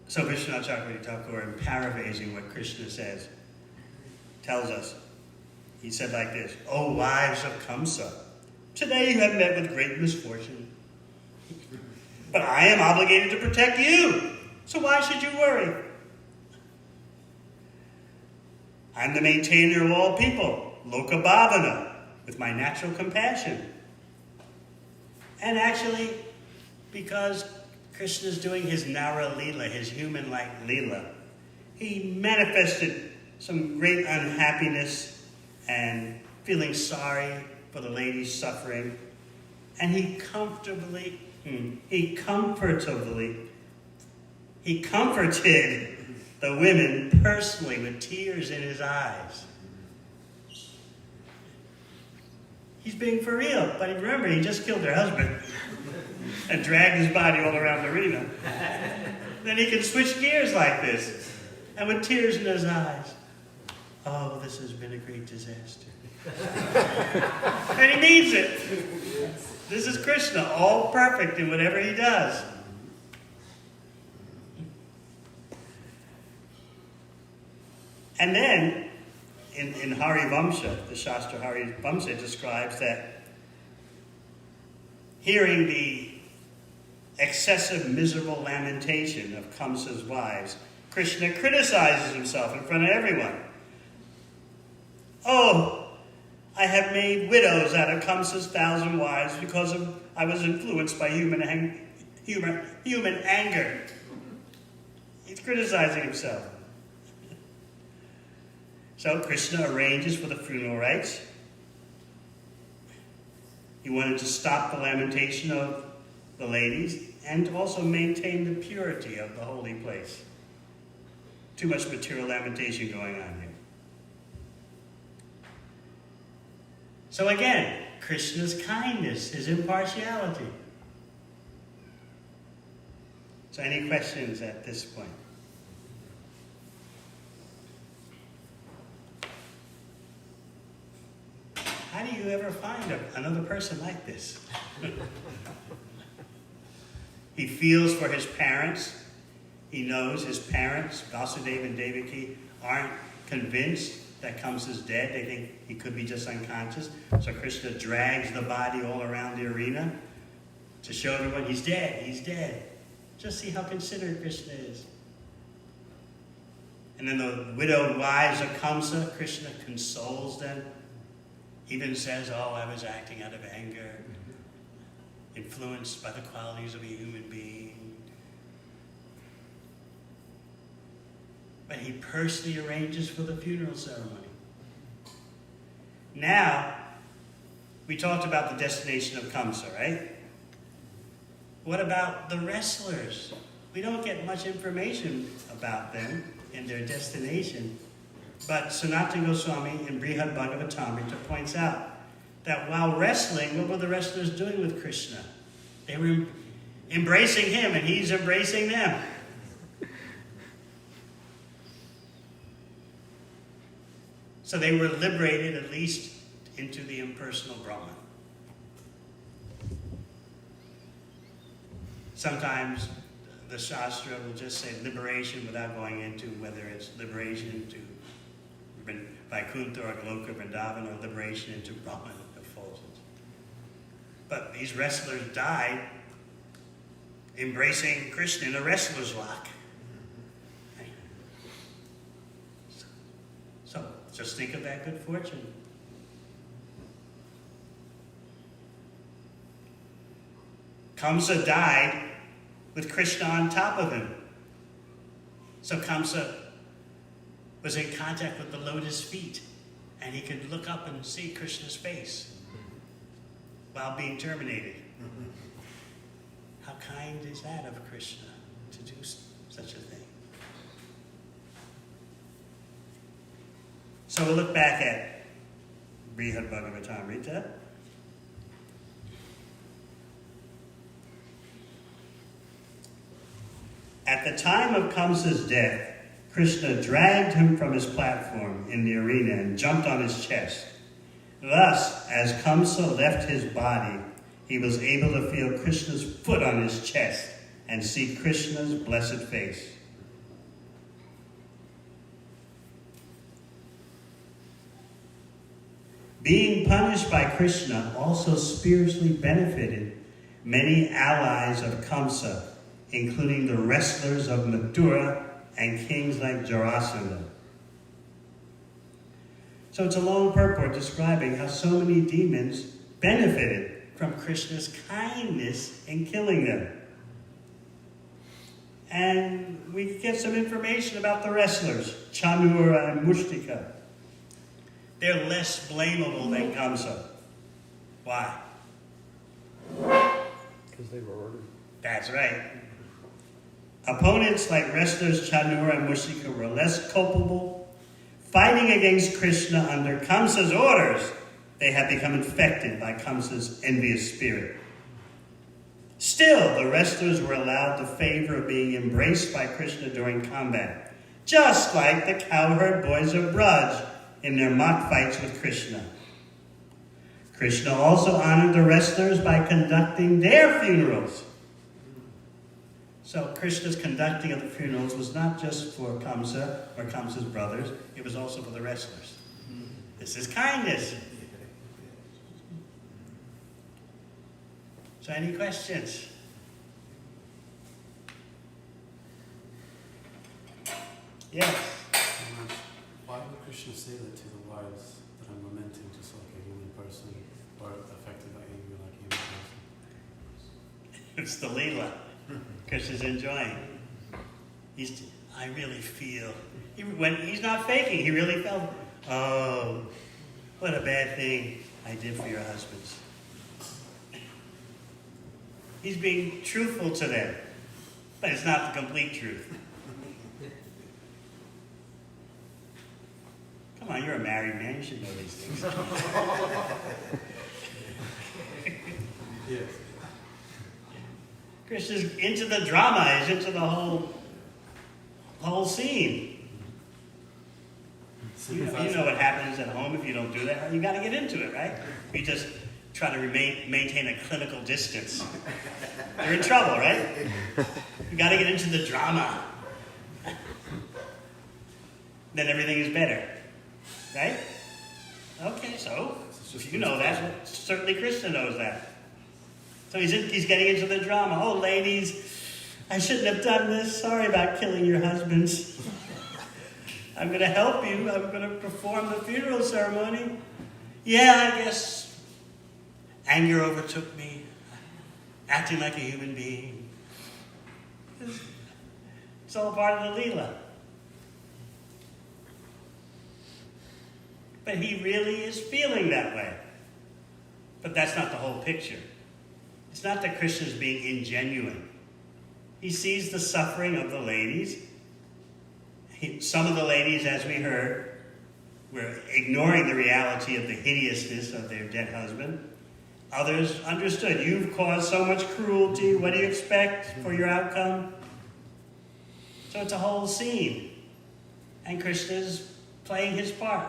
So Vishwanath Chakravarti Thakur, in paraphrasing what Krishna says, tells us, he said like this, O wives of Kamsa, today you have met with great misfortune. But I am obligated to protect you, so why should you worry? I'm the maintainer of all people, Loka Bhavana, with my natural compassion. And actually, because Krishna is doing his Nara Leela, his human-like Leela, he manifested some great unhappiness and feeling sorry for the ladies suffering. And he comforted the women personally with tears in his eyes. He's being for real, but remember, he just killed their husband and dragged his body all around the arena. Then he can switch gears like this, and with tears in his eyes. Oh, this has been a great disaster. And he means it. This is Krishna, all perfect in whatever he does. And then, in Hari Vamsha, the Shastra Hari Vamsha describes that hearing the excessive miserable lamentation of Kamsa's wives, Krishna criticizes himself in front of everyone. Oh, I have made widows out of Kamsa's 1,000 wives because I was influenced by human anger. He's criticizing himself. So Krishna arranges for the funeral rites. He wanted to stop the lamentation of the ladies and also maintain the purity of the holy place. Too much material lamentation going on here. So again, Krishna's kindness, his impartiality. So any questions at this point? How do you ever find another person like this? He feels for his parents. He knows his parents, Vasudeva and Devaki, aren't convinced that Kamsa's dead. They think he could be just unconscious. So Krishna drags the body all around the arena to show everyone he's dead, he's dead. Just see how considerate Krishna is. And then the widowed wives of Kamsa, Krishna consoles them. Even says, oh, I was acting out of anger, influenced by the qualities of a human being. But he personally arranges for the funeral ceremony. Now, we talked about the destination of Kamsa, right? What about the wrestlers? We don't get much information about them and their destination. But Sanatana Goswami in Brihad Bhagavatamrita points out that while wrestling, what were the wrestlers doing with Krishna? They were embracing him and he's embracing them. So they were liberated at least into the impersonal Brahman. Sometimes the Shastra will just say liberation without going into whether it's liberation to Vaikuntha or Goloka Vrindavan or liberation into Brahman effulgence. But these wrestlers died embracing Krishna in a wrestler's lock. So just think of that good fortune. Kamsa died with Krishna on top of him. So Kamsa was in contact with the lotus feet, and he could look up and see Krishna's face while being terminated. How kind is that of Krishna to do such a thing? So we'll look back at Brihad Bhagavatamrita. At the time of Kamsa's death, Krishna dragged him from his platform in the arena and jumped on his chest. Thus, as Kamsa left his body, he was able to feel Krishna's foot on his chest and see Krishna's blessed face. Being punished by Krishna also spiritually benefited many allies of Kamsa, including the wrestlers of Mathura and kings like Jarasandha. So it's a long purport describing how so many demons benefited from Krishna's kindness in killing them. And we get some information about the wrestlers, Chanura and Mushtika. They're less blamable than Kamsa. Why? Because they were ordered. That's right. Opponents like wrestlers Chanura and Mushika were less culpable. Fighting against Krishna under Kamsa's orders, they had become infected by Kamsa's envious spirit. Still, the wrestlers were allowed the favor of being embraced by Krishna during combat, just like the cowherd boys of Braj in their mock fights with Krishna. Krishna also honored the wrestlers by conducting their funerals. So Krishna's conducting of the funerals was not just for Kamsa or Kamsa's brothers, it was also for the wrestlers. This is kindness. So any questions? Yes. Why would Krishna say that to the wives, that I'm lamenting just like a human person, or affected by anger like a human person? It's the Leela. Krishna's enjoying. I really feel. When he's not faking, he really felt, oh, what a bad thing I did for your husbands. He's being truthful to them, but it's not the complete truth. Come on, you're a married man. You should know these things. Yes. Krishna's into the drama. He's into the whole scene. You know what happens at home if you don't do that. You got to get into it, right? You just try to maintain a clinical distance. You're in trouble, right? You got to get into the drama. Then everything is better, right? Okay, so if you know that, certainly Krishna knows that. So he's getting into the drama. Oh, ladies, I shouldn't have done this. Sorry about killing your husbands. I'm going to help you. I'm going to perform the funeral ceremony. Yeah, I guess anger overtook me. Acting like a human being. It's all part of the Leela. But he really is feeling that way. But that's not the whole picture. It's not that Krishna's being ingenuine. He sees the suffering of the ladies. Some of the ladies, as we heard, were ignoring the reality of the hideousness of their dead husband. Others understood, you've caused so much cruelty, what do you expect for your outcome? So it's a whole scene. And Krishna's playing his part.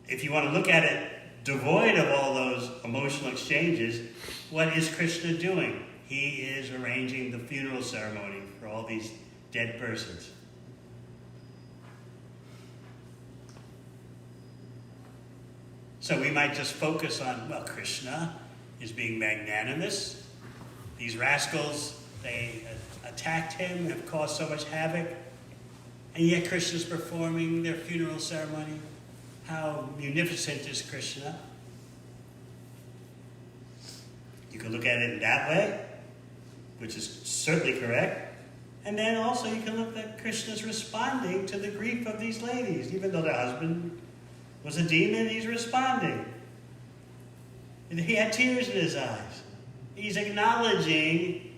If you want to look at it devoid of all those emotional exchanges, what is Krishna doing? He is arranging the funeral ceremony for all these dead persons. So we might just focus on, well, Krishna is being magnanimous. These rascals, they attacked him, have caused so much havoc, and yet Krishna's performing their funeral ceremony. How munificent is Krishna? You can look at it in that way, which is certainly correct. And then also you can look at Krishna's responding to the grief of these ladies. Even though their husband was a demon, he's responding. He had tears in his eyes. He's acknowledging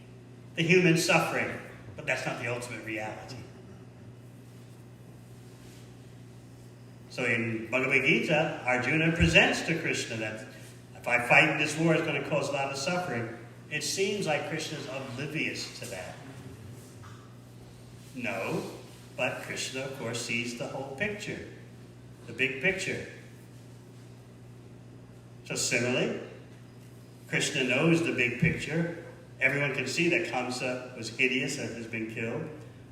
the human suffering, but that's not the ultimate reality. So in Bhagavad Gita, Arjuna presents to Krishna that if I fight in this war, it's going to cause a lot of suffering. It seems like Krishna's oblivious to that. No, but Krishna, of course, sees the whole picture, the big picture. So similarly, Krishna knows the big picture. Everyone can see that Kamsa was hideous and has been killed.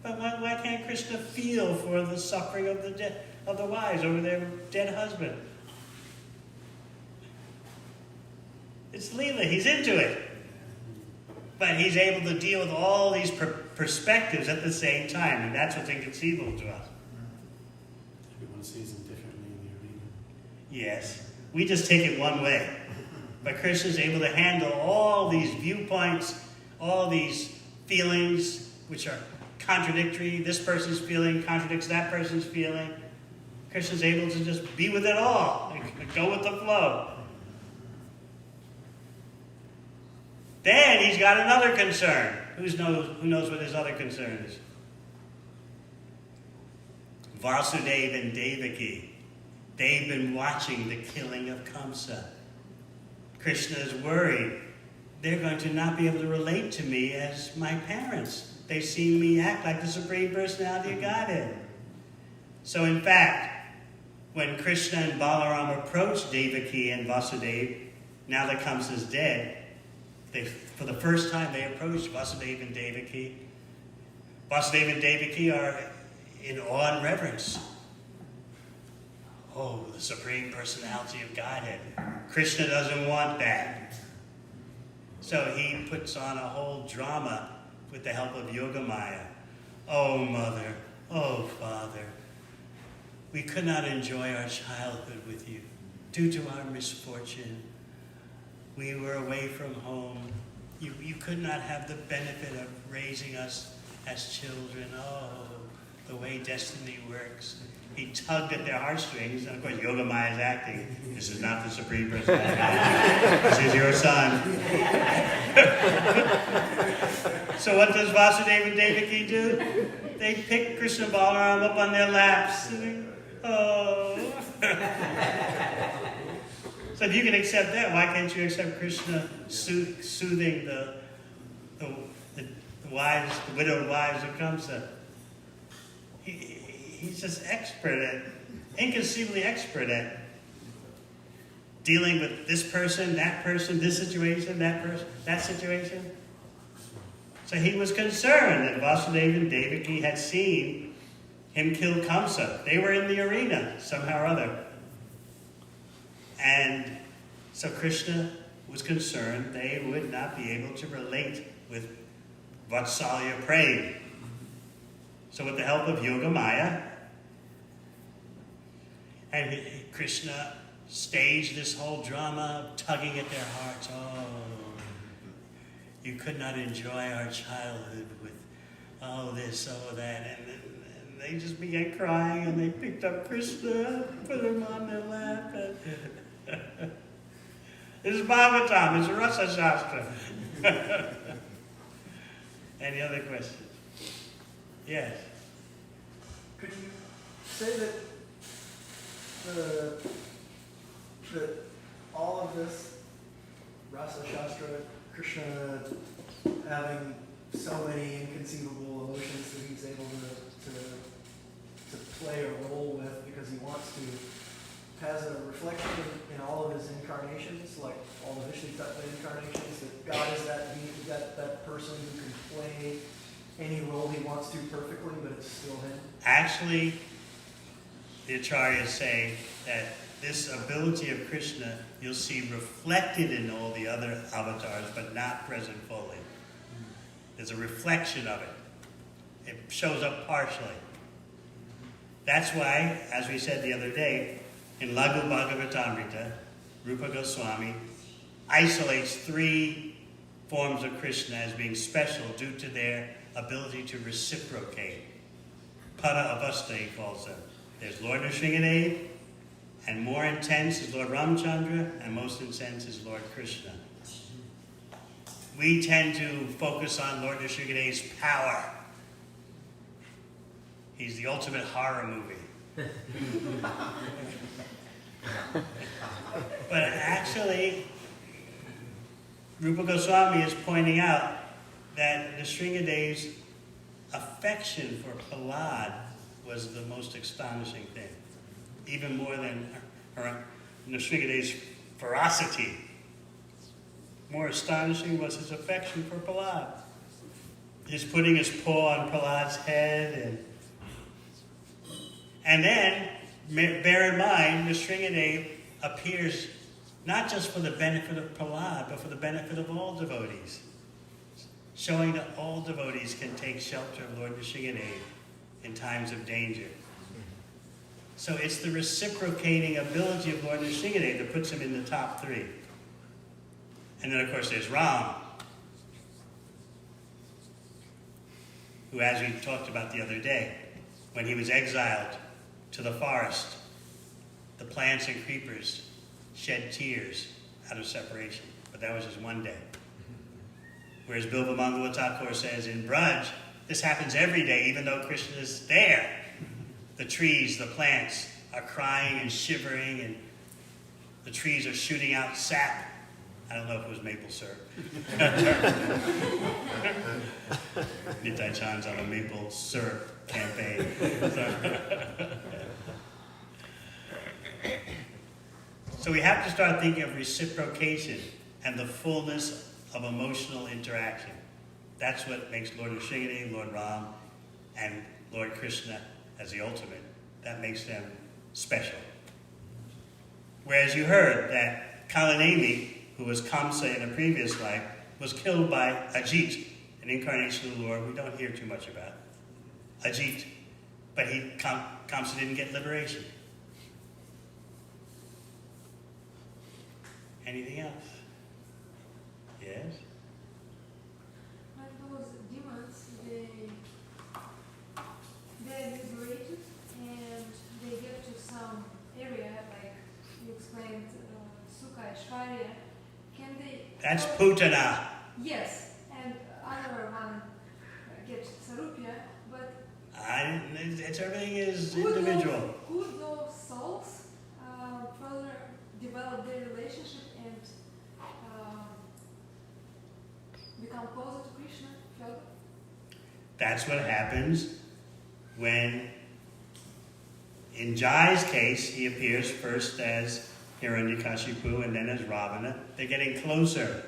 But why can't Krishna feel for the suffering of the wives over their dead husband? It's Leela. He's into it. But he's able to deal with all these perspectives at the same time. And that's what's inconceivable to us. Everyone sees them differently in the arena. Yes. We just take it one way. But Krishna's able to handle all these viewpoints, all these feelings, which are contradictory. This person's feeling contradicts that person's feeling. Krishna's able to just be with it all and go with the flow. Then he's got another concern. Who knows what his other concern is? Vasudeva and Devaki. They've been watching the killing of Kamsa. Krishna is worried. They're going to not be able to relate to me as my parents. They've seen me act like the Supreme Personality of Godhead. So in fact, when Krishna and Balaram approached Devaki and Vasudeva, now that Kamsa's dead, for the first time they approached Vasudeva and Devaki. Vasudeva and Devaki are in awe and reverence. Oh, the Supreme Personality of Godhead. Krishna doesn't want that. So he puts on a whole drama with the help of Yogamaya. Oh, Mother. Oh, Father. We could not enjoy our childhood with you due to our misfortune. We were away from home. You could not have the benefit of raising us as children. Oh, the way destiny works. He tugged at their heartstrings, and of course Yogamaya is acting. This is not the Supreme Personality. This is your son. So what does Vasudeva and Devaki do? They pick Krishna and Balaram up on their laps. Oh. So if you can accept that, why can't you accept Krishna soothing the wives, the widowed wives of Kamsa? He's just inconceivably expert at dealing with this person, this situation, that situation. So he was concerned that Vasudeva and Devaki had seen him kill Kamsa. They were in the arena somehow or other. And so Krishna was concerned they would not be able to relate with Vatsalya praying. So with the help of Yogamaya, and Krishna staged this whole drama of tugging at their hearts. Oh, you could not enjoy our childhood with this, that. And they just began crying, and they picked up Krishna, put him on their lap. This is Bhagavatam, it's Rasa Shastra. Any other questions? Yes. Could you say that that all of this Rasa Shastra, Krishna having so many inconceivable emotions that he's able to play a role with because he wants to, has a reflection in all of his incarnations, like all the Vishnu Tattva incarnations, that God is that person who can play any role he wants to perfectly, but it's still him? Actually, the Acharyas say that this ability of Krishna you'll see reflected in all the other avatars, but not present fully. There's a reflection of it. It shows up partially. That's why, as we said the other day, in Lagu Bhagavatamrita, Rupa Goswami isolates 3 forms of Krishna as being special due to their ability to reciprocate. Pada Avasta, he calls them. There's Lord Nrsingadev, and more intense is Lord Ramchandra, and most intense is Lord Krishna. We tend to focus on Lord Nrsingadev's power. He's the ultimate horror movie. But actually, Rupa Goswami is pointing out that Nrsingadev's affection for Prahlad was the most astonishing thing. Even more than Nrsingadev's ferocity. More astonishing was his affection for Prahlad. His putting his paw on Prahlad's head. And then, bear in mind, Nrsingadev appears not just for the benefit of Prahlad, but for the benefit of all devotees. Showing that all devotees can take shelter of Lord Nrsingadev in times of danger. So it's the reciprocating ability of Lord Nrsingadev that puts him in the top 3. And then, of course, there's Ram, who, as we talked about the other day, when he was exiled to the forest, the plants and creepers shed tears out of separation. But that was just one day. Whereas Bilba Mangala Thakur says in Braj, this happens every day, even though Krishna is there. The trees, the plants are crying and shivering, and the trees are shooting out sap. I don't know if it was maple syrup. Nitai Chand's on a maple syrup campaign. So we have to start thinking of reciprocation and the fullness of emotional interaction. That's what makes Lord Nrsingadev, Lord Ram, and Lord Krishna as the ultimate. That makes them special. Whereas you heard that Kalanemi, who was Kamsa in a previous life, was killed by Ajit, an incarnation of the Lord we don't hear too much about. Ajit. But Kamsa didn't get liberation. Anything else? Yes? Like those demons, they're liberated and they get to some area, like you explained, Sukha Aishwarya. Can they? That's Putana. Yes, and other one gets Sarupya, but Everything is individual. Could those souls further develop their relationship and become closer to Krishna further? That's what happens when, in Jai's case, he appears first as Hiranyakashipu and then as Ravana. They're getting closer.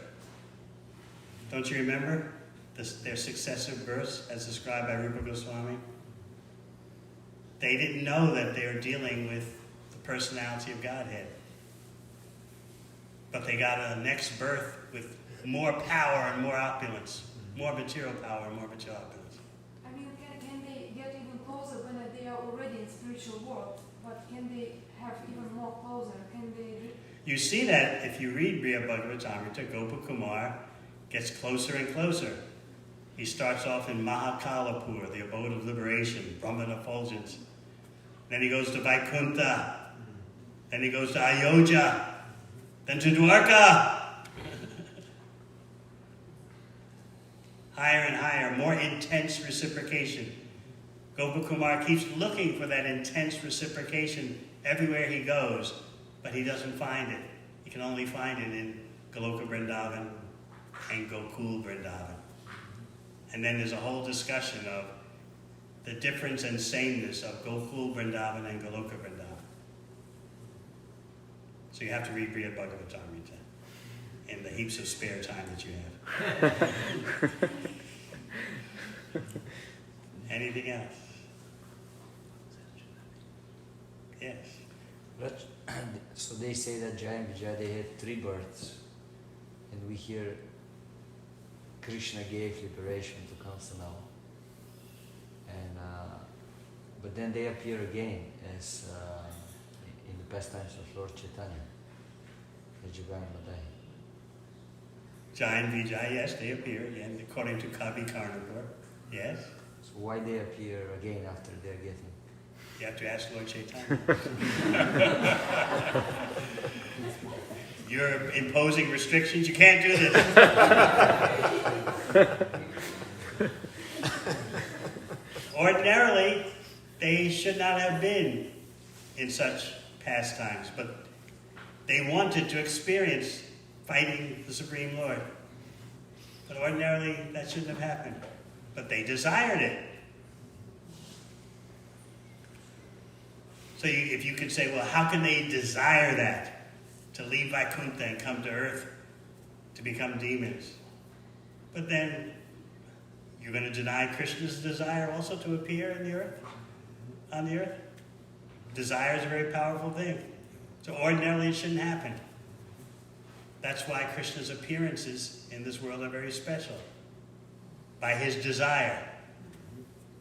Don't you remember their successive births as described by Rupa Goswami? They didn't know that they were dealing with the personality of Godhead. But they got a next birth with more power and more opulence. More material power and more material opulence. I mean, can they get even closer when they are already in spiritual world? But can they have even more closer? Can they? You see that if you read Briya Bhagavatamrita, Gopakumar gets closer and closer. He starts off in Mahakalapur, the abode of liberation, Brahman effulgence. Then he goes to Vaikuntha. Then he goes to Ayodhya. Then to Dwarka. Higher and higher, more intense reciprocation. Gopakumar keeps looking for that intense reciprocation everywhere he goes, but he doesn't find it. He can only find it in Goloka Vrindavan and Gokul Vrindavan. And then there's a whole discussion of the difference and sameness of Gokul Vrindavan and Goloka Vrindavan. So you have to read Brihad Bhagavatamrita in the heaps of spare time that you have. Anything else? Yes. But, so they say that Jaya and Vijaya, they had 3 births, and we hear Krishna gave liberation to Kamsanava, and but then they appear again as in the pastimes of Lord Chaitanya, as Jaya and Madai. Jai and Vijay, yes, they appear again, according to Kavi Karnapur. Yes. So why they appear again after they're getting? You have to ask Lord Chaitanya. You're imposing restrictions. You can't do this. Ordinarily, they should not have been in such pastimes, but they wanted to experience fighting the Supreme Lord. But ordinarily, that shouldn't have happened. But they desired it. So if you could say, well, how can they desire that? To leave Vaikuntha and come to earth to become demons. But then, you're going to deny Krishna's desire also to appear in the earth? On the earth? Desire is a very powerful thing. So ordinarily it shouldn't happen. That's why Krishna's appearances in this world are very special. By his desire.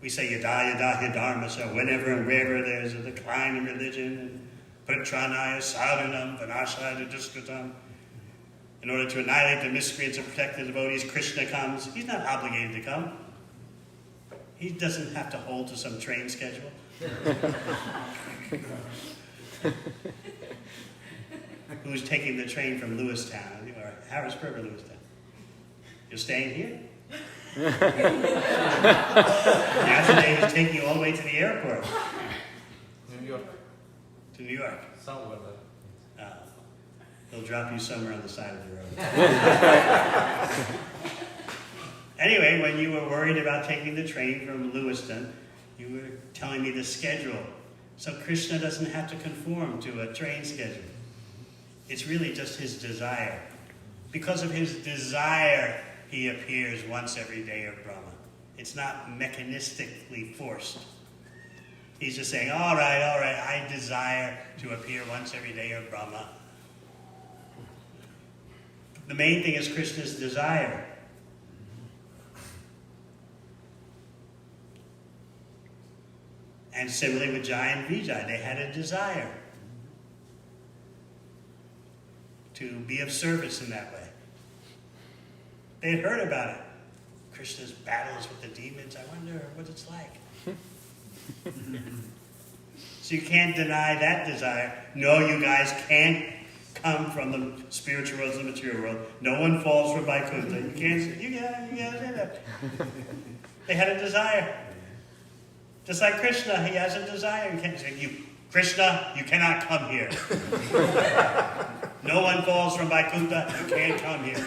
We say yada yada hi dharma, so whenever and wherever there's a decline in religion, and pratranaya sadhanam vanashaya duskatam, in order to annihilate the miscreants and protect the devotees, Krishna comes. He's not obligated to come. He doesn't have to hold to some train schedule. Who's taking the train from Lewistown, or Harrisburg or Lewistown? You're staying here? Yesterday was taking you all the way to the airport. New York. To New York. Somewhere there. He'll drop you somewhere on the side of the road. Anyway, when you were worried about taking the train from Lewiston, you were telling me the schedule. So Krishna doesn't have to conform to a train schedule. It's really just his desire. Because of his desire, he appears once every day of Brahma. It's not mechanistically forced. He's just saying, all right, I desire to appear once every day of Brahma. The main thing is Krishna's desire. And similarly with Jai and Vijay, they had a desire to be of service in that way. They had heard about it. Krishna's battles with the demons. I wonder what it's like. So you can't deny that desire. No, you guys can't come from the spiritual world to the material world. No one falls from Vaikuntha. You can't say that. They had a desire. Just like Krishna, he has a desire. You can't say, Krishna, you cannot come here. No one falls from Vaikuntha. You can't come here.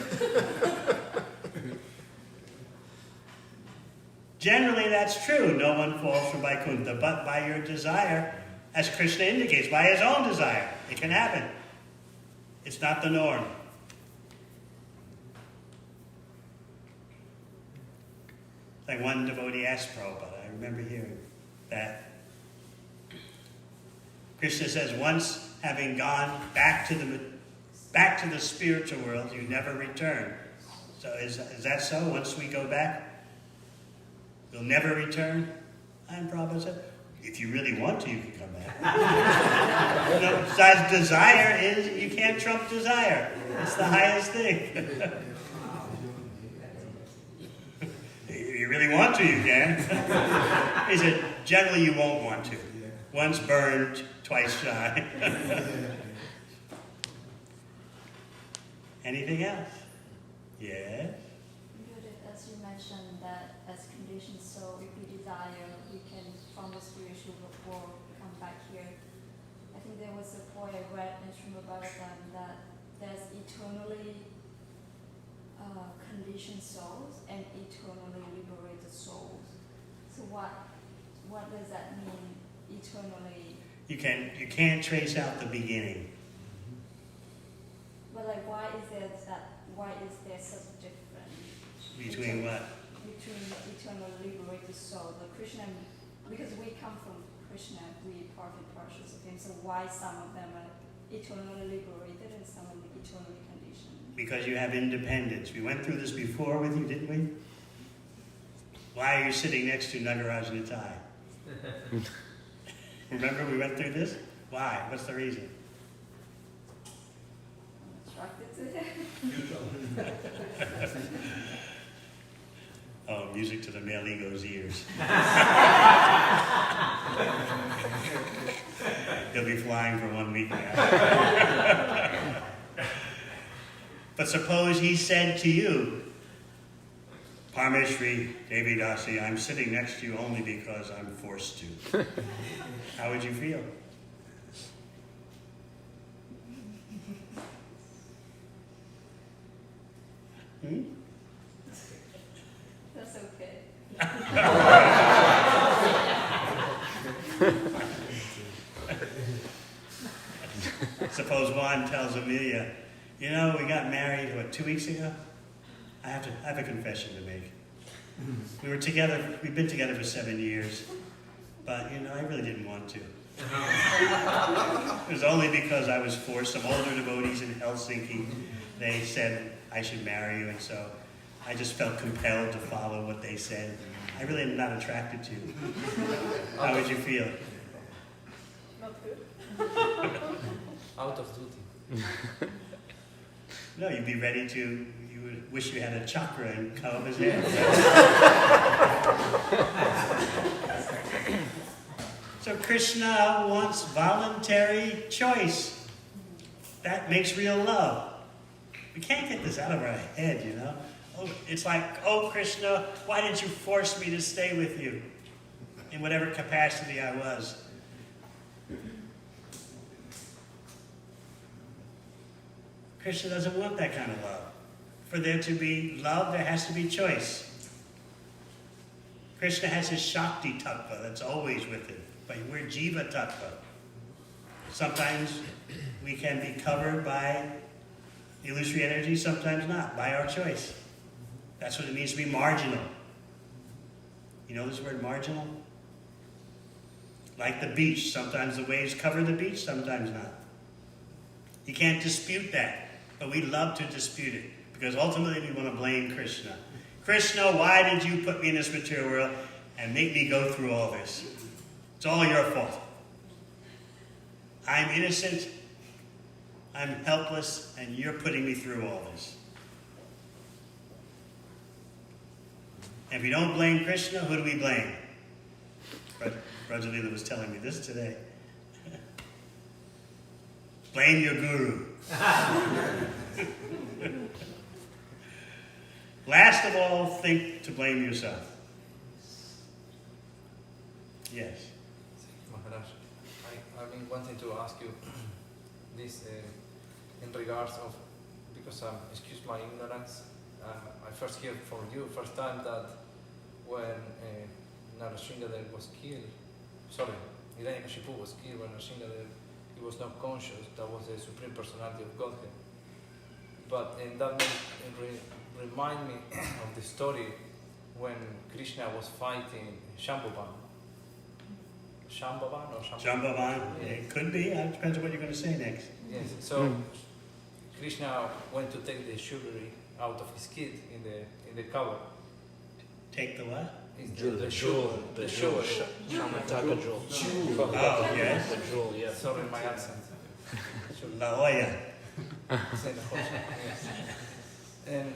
Generally, that's true. No one falls from Vaikuntha. But by your desire, as Krishna indicates, by his own desire, it can happen. It's not the norm. Like one devotee asked Prabhupada, I remember hearing that. Krishna says, once having gone back to the spiritual world, you never return. So is that so? Once we go back, we'll never return? And Prabhupada said, if you really want to, you can come back. Besides, desire is, you can't trump desire. It's the highest thing. If you really want to, you can. He said, generally you won't want to. Once burned, twice shy. Anything else? Yes? As you mentioned that as conditions, so if we desire, we can from the spiritual world come back here. I think there was a poem I read in Srimad Bhagavatam that there's eternally conditioned souls and eternally liberated souls. So what does that mean, eternally? You can't trace out the beginning. But like, why is there such a difference? Between what? Between eternal liberated soul, the Krishna, because we come from Krishna, we are part and parcels of him, so why some of them are eternally liberated and some of them eternally conditioned? Because you have independence. We went through this before with you, didn't we? Why are you sitting next to Nagaraj Nitai? Remember we went through this? Why? What's the reason? I'm attracted to him. Oh, music to the male ego's ears. He'll be flying for 1 week now. But suppose he said to you, Parmeshri Devi Dasi, I'm sitting next to you only because I'm forced to. How would you feel? That's okay. Suppose Juan tells Amelia, you know, we got married, 2 weeks ago? I have a confession to make. We were together, we've been together for 7 years, but I really didn't want to. It was only because I was forced. Some older devotees in Helsinki, they said I should marry you, and so I just felt compelled to follow what they said. I really am not attracted to you. How would you feel? Not good. Out of duty. No, you'd be ready to, you would wish you had a chakra and cut off his head. So Krishna wants voluntary choice. That makes real love. We can't get this out of our head, Oh, it's like, oh Krishna, why did you force me to stay with you? In whatever capacity I was. Krishna doesn't want that kind of love. For there to be love, there has to be choice. Krishna has his Shakti Tattva that's always with him, but we're Jiva Tattva. Sometimes we can be covered by the illusory energy, sometimes not, by our choice. That's what it means to be marginal. You know this word marginal? Like the beach, sometimes the waves cover the beach, sometimes not. You can't dispute that, but we love to dispute it, because ultimately we want to blame Krishna. Krishna, why did you put me in this material world and make me go through all this? It's all your fault. I'm innocent, I'm helpless, and you're putting me through all this. And if we don't blame Krishna, who do we blame? Rajalila was telling me this today. Blame your guru. Last of all, think to blame yourself. Yes. Maharaj, I've been wanting to ask you this in regards of, because excuse my ignorance, I first heard from you first time that when Narashingadev was killed, Hiranyakashipu was killed when Narashingadev, he was not conscious, that was the Supreme Personality of Godhead. But and that remind me of the story when Krishna was fighting Shambhavan. Shambhavan or Shambhavan? Shambhavan, it could be. It depends on what you're going to say next. Yes. So Krishna went to take the jewelry out of his kid in the cover. Take the what? The jewel. Shamataka jewel. Oh, yes. The jewel, yeah. Sorry, my accent. La Hoya. Yes. And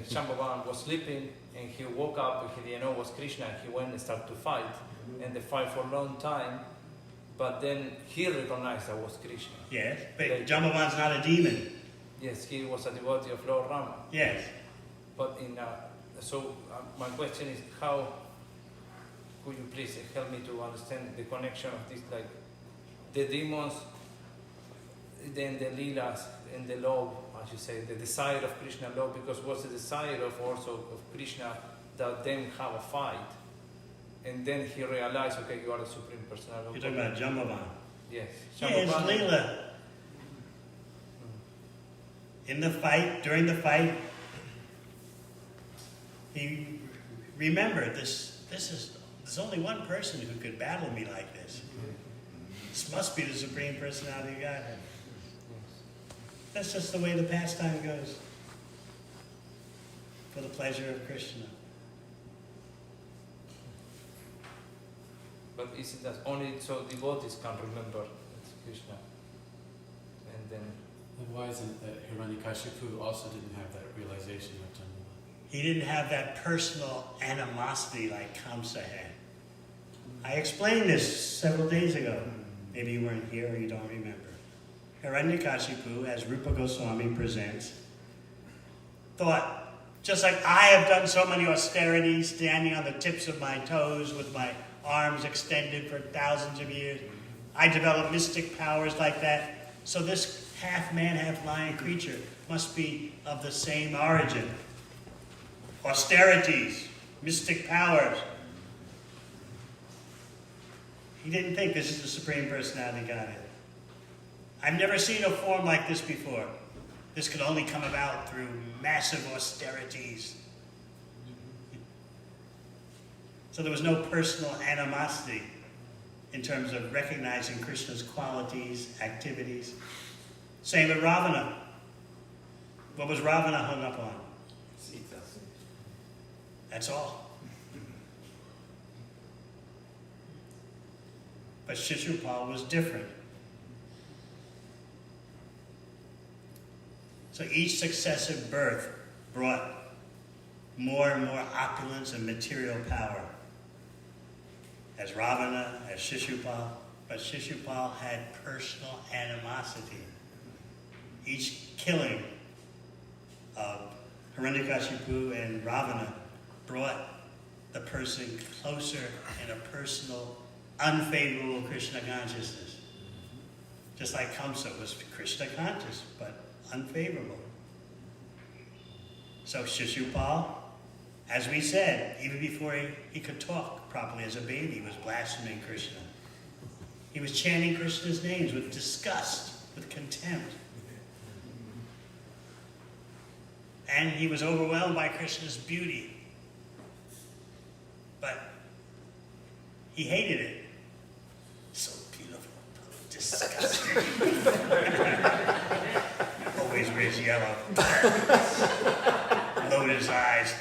Shambhavan was sleeping and he woke up, he didn't know it was Krishna, he went and started to fight. And they fight for a long time, but then he recognized that was Krishna. Yes, but Jambavan's not a demon. Yes, he was a devotee of Lord Rama. Yes. But my question is, could you please help me to understand the connection of this, like the demons, then the leelas and the love, as you say, the desire of Krishna love, because what's the desire of also of Krishna that them have a fight, and then he realized, okay, you are the Supreme Personality. You're talking about Jambavan. Yes. Yeah, it's Leela. In the fight, during the fight, he remembered there's only one person who could battle me like this. This must be the Supreme Personality of Godhead. That's just the way the pastime goes. For the pleasure of Krishna. But is it that only so devotees can remember it's Krishna? And then And why isn't it that Hiranyakashipu also didn't have that realization of Jambavan? He didn't have that personal animosity like Kamsa had. I explained this several days ago. Maybe you weren't here or you don't remember. Hiranyakashipu, as Rupa Goswami presents, thought, just like I have done so many austerities, standing on the tips of my toes with my arms extended for thousands of years, I developed mystic powers like that. So this half-man, half-lion creature must be of the same origin. Austerities, mystic powers. He didn't think this is the Supreme Personality of Godhead. I've never seen a form like this before. This could only come about through massive austerities. So there was no personal animosity in terms of recognizing Krishna's qualities, activities. Same with Ravana. What was Ravana hung up on? Sita. That's all. But Shishupal was different. So each successive birth brought more and more opulence and material power. As Ravana, as Shishupal, but Shishupal had personal animosity. Each killing of Hiranyakashipu and Ravana brought the person closer in a personal, unfavorable Krishna consciousness. Just like Kamsa was Krishna conscious, but unfavorable. So Shishupal, as we said, even before he could talk properly as a baby, was blaspheming Krishna. He was chanting Krishna's names with disgust, with contempt. And he was overwhelmed by Krishna's beauty. But he hated it. So beautiful, disgusting. Always wears yellow. Lotus eyes.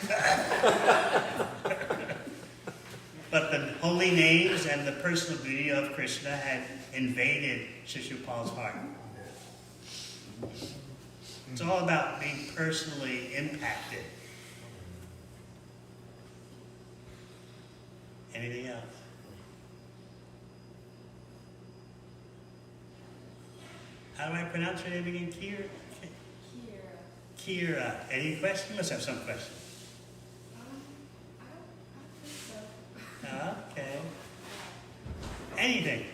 But the holy names and the personal beauty of Krishna had invaded Shishupal's heart. It's all about being personally impacted. Anything else? How do I pronounce your name again? Kira? Kira. Any question? You must have some question. I don't think so. Okay. Anything.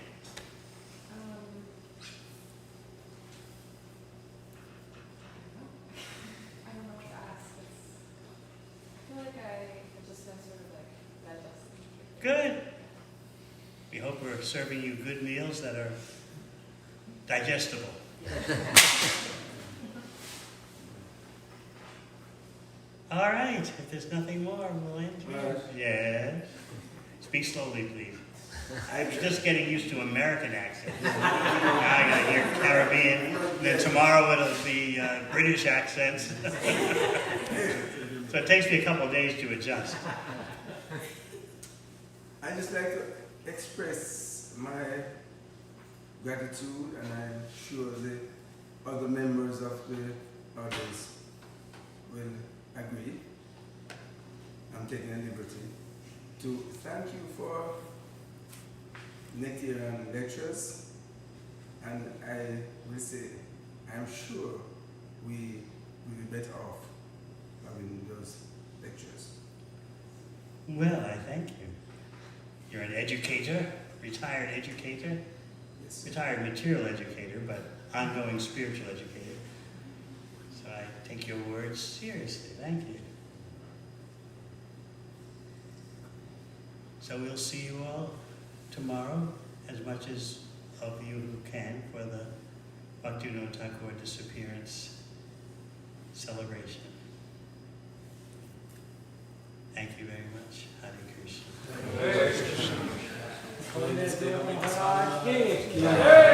I don't know what to ask. I feel like I just been sort of like digesting. Good. We hope we're serving you good meals that are digestible. All right. If there's nothing more, we'll end here. Yes. Speak slowly, please. I'm just getting used to American accent. Now I gotta hear Caribbean. Then tomorrow it'll be British accents. So it takes me a couple of days to adjust. I just like to express my gratitude, and I'm sure the other members of the audience will agree. I'm taking a liberty to thank you for Nectarian lectures, and I will say I'm sure we will be better off having those lectures. Well, I thank you. You're an educator, retired educator, Yes. retired material educator, but ongoing spiritual educator. So I take your words seriously. Thank you. So we'll see you all tomorrow, as much as of you who can, for the Bhaktivinoda Thakur disappearance celebration. Thank you very much. Hare Krishna. Hare Krishna. Hare